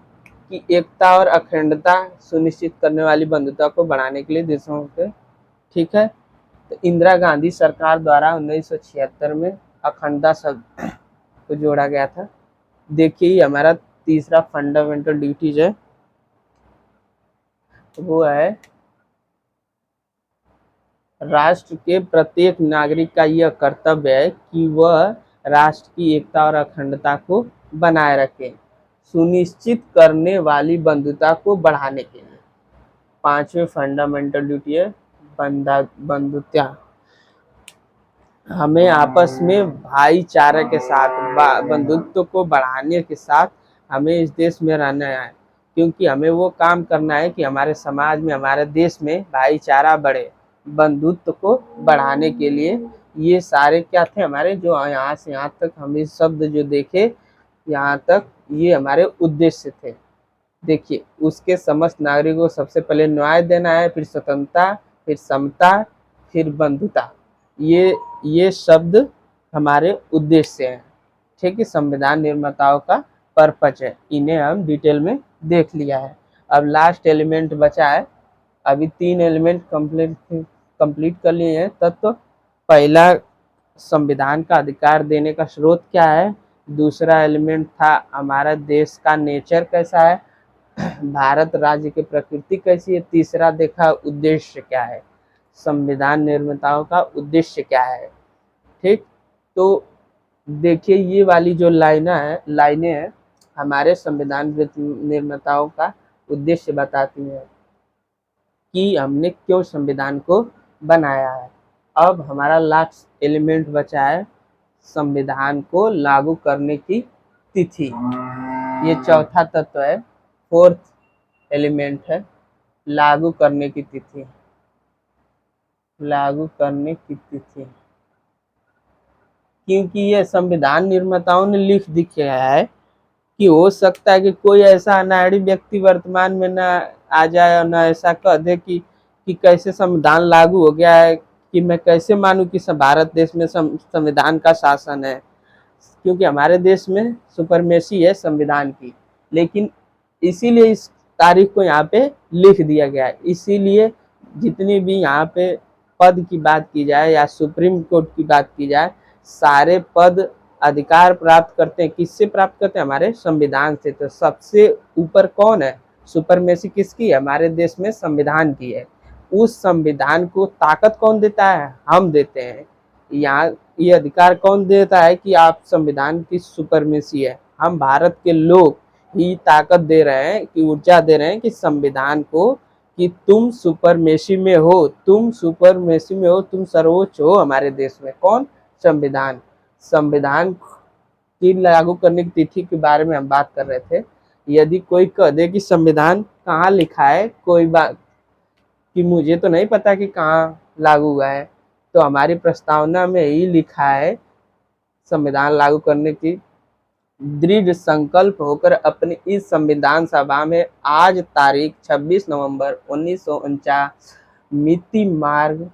कि एकता और अखंडता सुनिश्चित करने वाली बंधुता को बढ़ाने के लिए देशों के, ठीक है। तो इंदिरा गांधी सरकार द्वारा 1976 में अखंडता शब्द को जोड़ा गया था। देखिए हमारा तीसरा फंडामेंटल ड्यूटीज है, वो है राष्ट्र के प्रत्येक नागरिक का यह कर्तव्य है कि वह राष्ट्र की एकता और अखंडता को बनाए रखे, सुनिश्चित करने वाली बंधुता को बढ़ाने के लिए। 5वें फंडामेंटल ड्यूटी है बंधुता। हमें आपस में भाईचारे के साथ, बंधुत्व को बढ़ाने के साथ हमें इस देश में रहना है, क्योंकि हमें वो काम करना है कि हमारे समाज में, हमारे देश में भाईचारा बढ़े। बंधुत्व को बढ़ाने के लिए ये सारे क्या थे हमारे, जो यहाँ से यहाँ तक हम इस शब्द जो देखे यहाँ तक, ये हमारे उद्देश्य थे। देखिए, उसके समस्त नागरिकों को सबसे पहले न्याय देना है, फिर स्वतंत्रता, फिर समता, फिर बंधुता। ये शब्द हमारे उद्देश्य हैं, ठीक है। संविधान निर्माताओं का पर्पज है, इन्हें हम डिटेल में देख लिया है। अब लास्ट एलिमेंट बचा है, अभी 3 एलिमेंट कंप्लीट कर लिए हैं। तत्व पहला, संविधान का अधिकार देने का स्रोत क्या है। दूसरा एलिमेंट था हमारा देश का नेचर कैसा है, भारत राज्य की प्रकृति कैसी है। तीसरा देखा उद्देश्य क्या है, संविधान निर्माताओं का उद्देश्य क्या है, ठीक। तो देखिए ये वाली जो लाइनें हैं हमारे संविधान निर्माताओं का उद्देश्य बताती हैं कि हमने क्यों संविधान को बनाया है। अब हमारा लास्ट एलिमेंट बचा है संविधान को लागू करने की तिथि। ये चौथा तत्व है, फोर्थ एलिमेंट है लागू करने की तिथि। लागू करने की तिथि क्योंकि ये संविधान निर्माताओं ने लिख दिया है कि हो सकता है कि कोई ऐसा अनाड़ी व्यक्ति वर्तमान में ना आ जाए और ना ऐसा कह दे कि कैसे संविधान लागू हो गया है, कि मैं कैसे मानूं कि भारत देश में संविधान का शासन है, क्योंकि हमारे देश में सुपरमेसी है संविधान की। लेकिन इसीलिए इस तारीख को यहाँ पे लिख दिया गया है। इसीलिए जितनी भी यहाँ पे पद की बात की जाए या सुप्रीम कोर्ट की बात की जाए, सारे पद अधिकार प्राप्त करते हैं किससे प्राप्त करते हैं? हमारे संविधान से। तो सबसे ऊपर कौन है? सुपरमेसी किसकी है? हमारे देश में संविधान की है। उस संविधान को ताकत कौन देता है? हम देते हैं। यहाँ ये अधिकार कौन देता है कि आप संविधान की सुपरमेसी है? हम भारत के लोग ही ताकत दे रहे हैं, कि ऊर्जा दे रहे हैं कि संविधान को, कि तुम सुपरमेसी में हो, तुम सुपरमेसी में हो, तुम सर्वोच्च हो हमारे देश में। कौन? संविधान। संविधान की लागू करने की तिथि के बारे में हम बात कर रहे थे। यदि कोई कह दे कि संविधान कहाँ लिखा है, कोई बात कि मुझे तो नहीं पता कि कहाँ लागू हुआ है, तो हमारी प्रस्तावना में ही लिखा है संविधान लागू करने की दृढ़ संकल्प होकर अपनी इस संविधान सभा में आज तारीख 26 नवंबर 1949 मिति मार्ग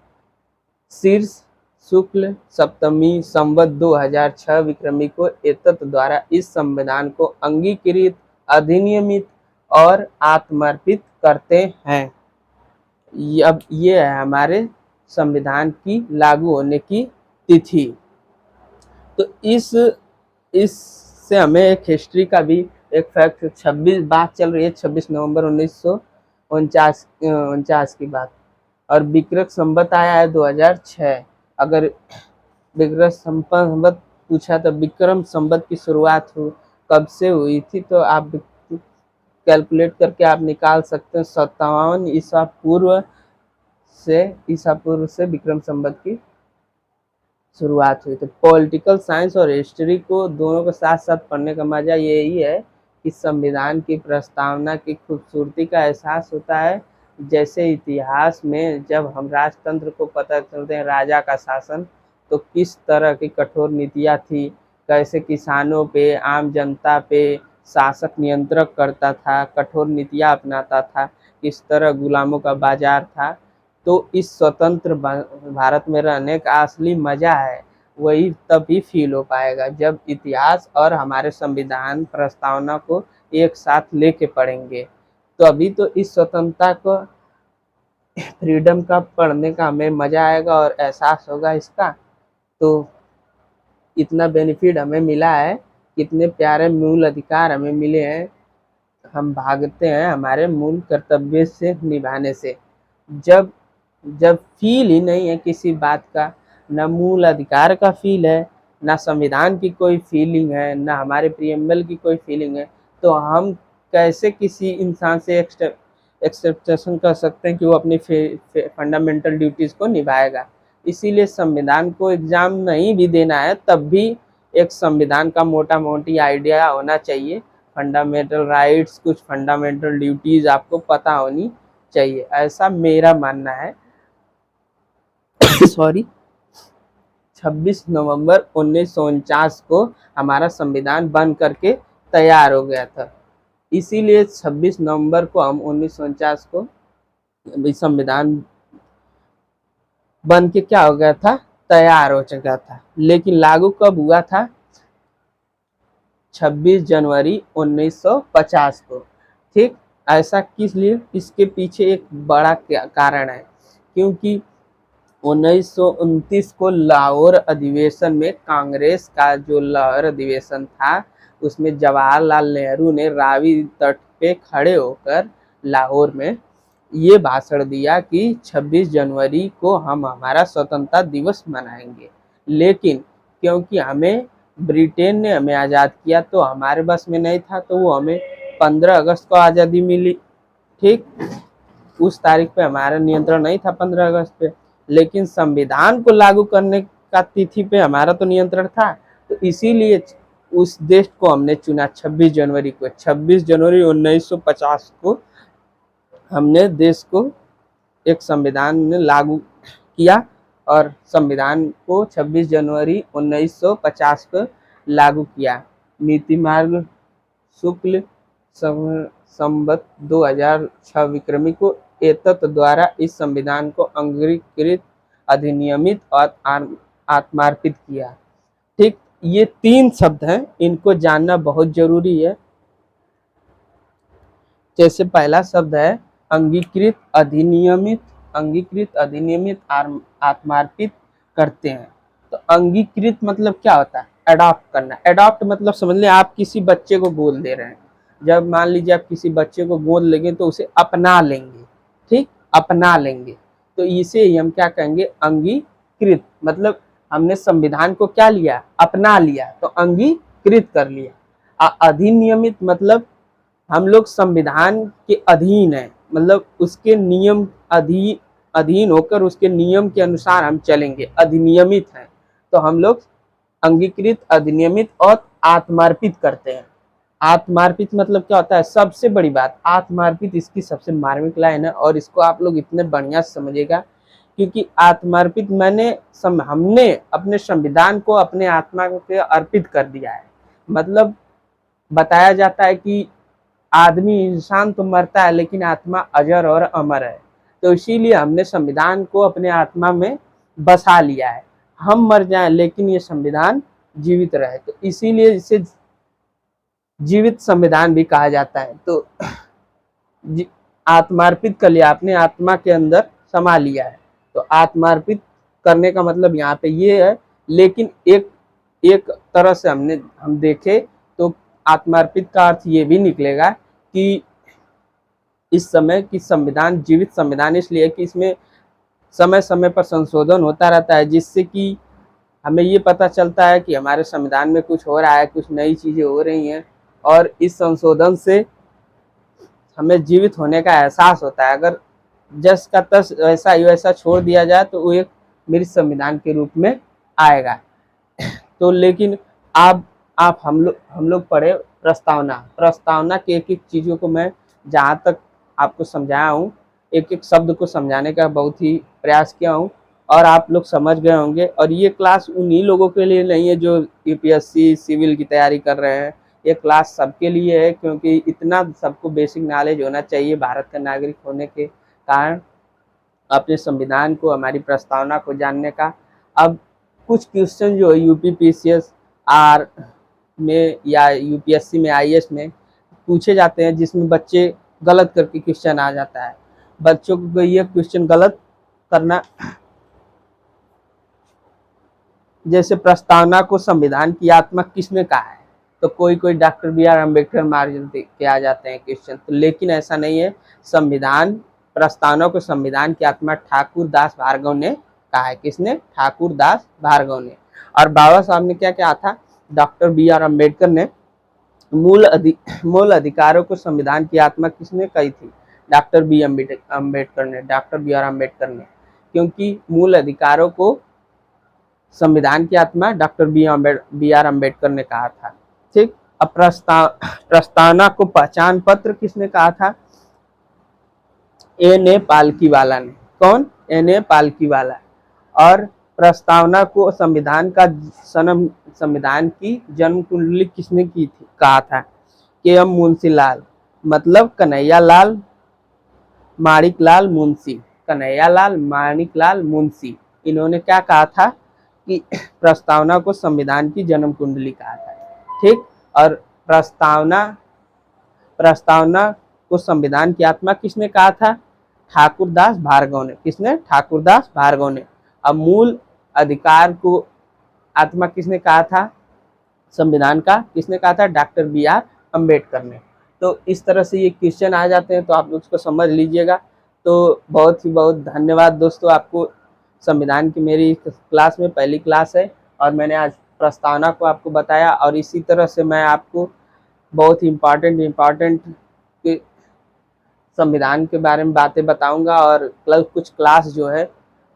शीर्ष शुक्ल सप्तमी संवत 2006 विक्रमी को एतत् द्वारा इस संविधान को अंगीकृत, अधिनियमित और आत्मर्पित करते हैं। अब ये है हमारे संविधान की लागू होने की तिथि। तो इससे हमें एक हिस्ट्री का भी एक फैक्ट, 26 बात चल रही है 26 नवंबर 1949 की बात, और विक्रम संवत आया है 2006। अगर विक्रम संवत पूछा तो विक्रम संवत की शुरुआत कब से हुई थी, तो आप कैलकुलेट करके आप निकाल सकते हैं 57 ईसा पूर्व से विक्रम संवत की शुरुआत हुई। तो पॉलिटिकल साइंस और हिस्ट्री को दोनों को साथ साथ पढ़ने का मजा यही है कि संविधान की प्रस्तावना की खूबसूरती का एहसास होता है। जैसे इतिहास में जब हम राजतंत्र को पता चलते हैं राजा का शासन, तो किस तरह की कठोर नीतियाँ थी, कैसे किसानों पे, आम जनता पे शासक नियंत्रण करता था, कठोर नीतियाँ अपनाता था, किस तरह गुलामों का बाजार था। तो इस स्वतंत्र भारत में रहने का असली मजा है वही तभी फील हो पाएगा जब इतिहास और हमारे संविधान प्रस्तावना को एक साथ लेके पढ़ेंगे। तो अभी तो इस स्वतंत्रता को, फ्रीडम का पढ़ने का हमें मजा आएगा और एहसास होगा इसका। तो इतना बेनिफिट हमें मिला है, कितने प्यारे मूल अधिकार हमें मिले हैं। हम भागते हैं हमारे मूल कर्तव्य से निभाने से। जब फील ही नहीं है किसी बात का, ना मूल अधिकार का फील है, ना संविधान की कोई फीलिंग है, ना हमारे प्रीएम्बल की कोई फीलिंग है, तो हम कैसे किसी इंसान से एक्सपेक्टेशन कर सकते हैं कि वो अपनी फंडामेंटल ड्यूटीज़ को निभाएगा। इसीलिए संविधान को एग्ज़ाम नहीं भी देना है तब भी एक संविधान का मोटा मोटी आइडिया होना चाहिए। फंडामेंटल राइट्स, कुछ फंडामेंटल ड्यूटीज़ आपको पता होनी चाहिए, ऐसा मेरा मानना है। सॉरी 26 नवंबर 1949 को हमारा संविधान बन करके तैयार हो गया था। इसीलिए 26 नवंबर को हम 1949 को संविधान बन के क्या हो गया था, तैयार हो चुका था। लेकिन लागू कब हुआ था? 26 जनवरी 1950 को। ठीक, ऐसा किस लिए? इसके पीछे एक बड़ा कारण है, क्योंकि 1929 को लाहौर अधिवेशन में, कांग्रेस का जो लाहौर अधिवेशन था, उसमें जवाहरलाल नेहरू ने रावी तट पे खड़े होकर लाहौर में ये भाषण दिया कि 26 जनवरी को हम हमारा स्वतंत्रता दिवस मनाएंगे। लेकिन क्योंकि हमें ब्रिटेन ने हमें आज़ाद किया तो हमारे बस में नहीं था, तो वो हमें 15 अगस्त को आज़ादी मिली। ठीक, उस तारीख पे हमारा नियंत्रण नहीं था 15 अगस्त पे, लेकिन संविधान को लागू करने का तिथि पे हमारा तो नियंत्रण था। तो इसीलिए उस देश को हमने चुना 26 जनवरी को। 26 जनवरी 1950 को हमने देश को एक संविधान ने लागू किया, और संविधान को 26 जनवरी 1950 को लागू किया। नीति मार्ग शुक्ल संवत 2006 विक्रमी को एतत् द्वारा इस संविधान को अंगीकृत, अधिनियमित और आत्मार्पित किया। ठीक, ये 3 शब्द हैं, इनको जानना बहुत जरूरी है। जैसे पहला शब्द है अंगीकृत, अधिनियमित। अंगीकृत, अधिनियमित, आत्मार्पित करते हैं। तो अंगीकृत मतलब क्या होता है? अडॉप्ट करना। अडॉप्ट मतलब समझ लें आप किसी बच्चे को गोद ले रहे हैं। जब मान लीजिए आप किसी बच्चे को गोद लेंगे तो उसे अपना लेंगे। ठीक, अपना लेंगे, तो इसे ही हम क्या कहेंगे? अंगीकृत। मतलब हमने संविधान को क्या लिया? अपना लिया, तो अंगीकृत कर लिया। अधिनियमित मतलब हम लोग संविधान के अधीन है, मतलब उसके नियम अधीन होकर उसके नियम के अनुसार हम चलेंगे, अधिनियमित है। तो हम लोग अंगीकृत, अधिनियमित और आत्मार्पित करते हैं। आत्मार्पित मतलब क्या होता है? सबसे बड़ी बात, आत्मार्पित इसकी सबसे मार्मिक लाइन है, और इसको आप लोग इतने बढ़िया से समझिएगा, क्योंकि आत्मार्पित मैंने हमने अपने संविधान को अपने आत्मा को अर्पित कर दिया है। मतलब बताया जाता है कि आदमी, इंसान तो मरता है लेकिन आत्मा अजर और अमर है। तो इसीलिए हमने संविधान को अपने आत्मा में बसा लिया है। हम मर जाएं लेकिन ये संविधान जीवित रहे, तो इसीलिए इसे जीवित संविधान भी कहा जाता है। तो आत्मार्पित कर लिया, अपने आत्मा के अंदर समा लिया है। तो आत्मार्पित करने का मतलब यहाँ पे ये है। लेकिन एक तरह से हम देखें तो आत्मार्पित का अर्थ ये भी निकलेगा कि इस समय की संविधान जीवित संविधान इसलिए कि इसमें समय समय पर संशोधन होता रहता है, जिससे कि हमें ये पता चलता है कि हमारे संविधान में कुछ हो रहा है, कुछ नई चीज़ें हो रही हैं, और इस संशोधन से हमें जीवित होने का एहसास होता है। अगर जस का तस वैसा ही वैसा छोड़ दिया जाए तो वो एक मृत संविधान के रूप में आएगा। तो लेकिन आप हम लोग पढ़े प्रस्तावना के एक एक चीज़ों को मैं जहाँ तक आपको समझाया हूँ, एक एक शब्द को समझाने का बहुत ही प्रयास किया हूँ, और आप लोग समझ गए होंगे। और ये क्लास उन्हीं लोगों के लिए नहीं है जो यूपीएससी सिविल की तैयारी कर रहे हैं, ये क्लास सबके लिए है, क्योंकि इतना सबको बेसिक नॉलेज होना चाहिए भारत का नागरिक होने के कारण, अपने संविधान को, हमारी प्रस्तावना को जानने का। अब कुछ क्वेश्चन जो यूपी पीसीएस आर में या यूपीएससी में आईएएस में पूछे जाते हैं, जिसमें बच्चे गलत करके क्वेश्चन आ जाता है। बच्चों को ये क्वेश्चन गलत करना, जैसे प्रस्तावना को संविधान की आत्मा किसने कहा है, तो कोई डॉक्टर बी.आर. अम्बेडकर मार्जिन के आ जाते हैं क्वेश्चन। तो लेकिन ऐसा नहीं है, संविधान प्रस्तावना को संविधान की आत्मा ठाकुर दास भार्गव ने कहा है। किसने? ठाकुर दास भार्गव ने। और बाबा साहब ने क्या कहा था? Doctor B R. अम्बेडकर ने मूल अधिकारों को संविधान की आत्मा किसने कही थी? डॉक्टर अम्बेडकर ने, डॉक्टर बी.आर. अम्बेडकर ने, क्योंकि मूल अधिकारों को संविधान की आत्मा डॉक्टर बी.आर. अम्बेडकर ने कहा था। ठीक, अब प्रस्तावना को पहचान पत्र किसने कहा था? N.A. पालकीवाला ने। कौन? N.A. पालकीवाला। और प्रस्तावना को संविधान की जन्म कुंडली किसने की थी, कहा था? K.M. मुंशीलाल, मतलब कन्हैया लाल माणिक लाल मुंशी। कन्हैया लाल माणिक लाल मुंशी, इन्होंने क्या कहा था कि प्रस्तावना को संविधान की जन्म कुंडली कहा था। ठीक, और प्रस्तावना को संविधान की आत्मा किसने कहा था? ठाकुरदास भार्गव ने। किसने? ठाकुरदास भार्गव ने। अब मूल अधिकार को आत्मा किसने कहा था संविधान का? किसने कहा था? Doctor B R. अम्बेडकर ने। तो इस तरह से ये क्वेश्चन आ जाते हैं, तो आप लोग उसको समझ लीजिएगा। तो बहुत ही बहुत धन्यवाद दोस्तों। आपको संविधान की मेरी क्लास में पहली क्लास है, और मैंने आज प्रस्तावना को आपको बताया, और इसी तरह से मैं आपको बहुत ही इम्पॉर्टेंट के संविधान के बारे में बातें बताऊंगा। और कुछ क्लास जो है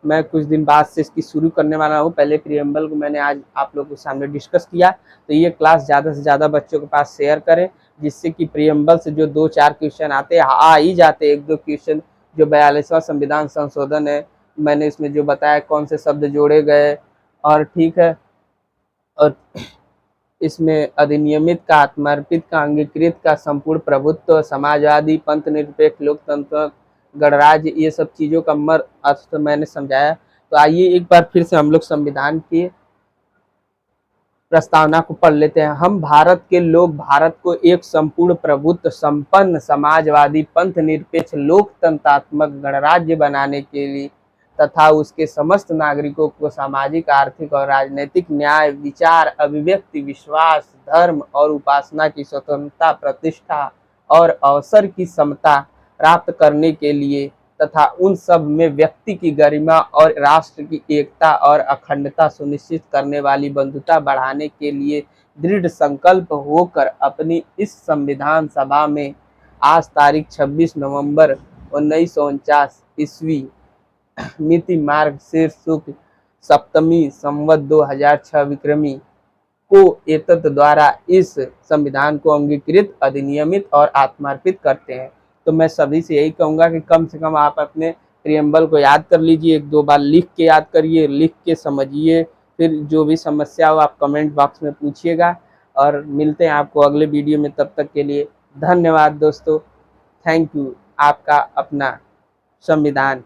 मैं कुछ दिन बाद से इसकी शुरू करने वाला हूँ। पहले प्रियम्बल को मैंने आज आप लोगों के सामने डिस्कस किया, तो ये क्लास ज़्यादा से ज़्यादा बच्चों के पास शेयर करें, जिससे कि प्रियम्बल से जो 2-4 क्वेश्चन आते हैं, आ ही जाते 1-2 क्वेश्चन। जो 42वां संविधान संशोधन है, मैंने इसमें जो बताया कौन से शब्द जोड़े गए, और ठीक है, और इसमें अधिनियमित का, आत्मार्पित का, अंगीकृत का, संपूर्ण प्रभुत्व, समाजवादी, पंथ निरपेक्ष, लोकतंत्र, गणराज्य, ये सब चीज़ों का अर्थ मैंने समझाया। तो आइए एक बार फिर से हम लोग संविधान की प्रस्तावना को पढ़ लेते हैं। हम भारत के लोग भारत को एक संपूर्ण प्रभुत्व, संपन्न, समाजवादी, पंथ निरपेक्ष, लोकतंत्रात्मक गणराज्य बनाने के लिए तथा उसके समस्त नागरिकों को सामाजिक, आर्थिक और राजनीतिक न्याय, विचार, अभिव्यक्ति, विश्वास, धर्म और उपासना की स्वतंत्रता, प्रतिष्ठा और अवसर की समता प्राप्त करने के लिए तथा उन सब में व्यक्ति की गरिमा और राष्ट्र की एकता और अखंडता सुनिश्चित करने वाली बंधुता बढ़ाने के लिए दृढ़ संकल्प होकर अपनी इस संविधान सभा में आज तारीख 26 नवंबर 1949 ईस्वी मिति मार्ग शीर्ष शुक्ल सप्तमी संवत 2006 विक्रमी को एतत् द्वारा इस संविधान को अंगीकृत, अधिनियमित और आत्मार्पित करते हैं। तो मैं सभी से यही कहूँगा कि कम से कम आप अपने प्रियम्बल को याद कर लीजिए, 1-2 बार लिख के याद करिए, लिख के समझिए, फिर जो भी समस्या हो आप कमेंट बॉक्स में पूछिएगा। और मिलते हैं आपको अगले वीडियो में, तब तक के लिए धन्यवाद दोस्तों। Thank you. आपका अपना संविधान।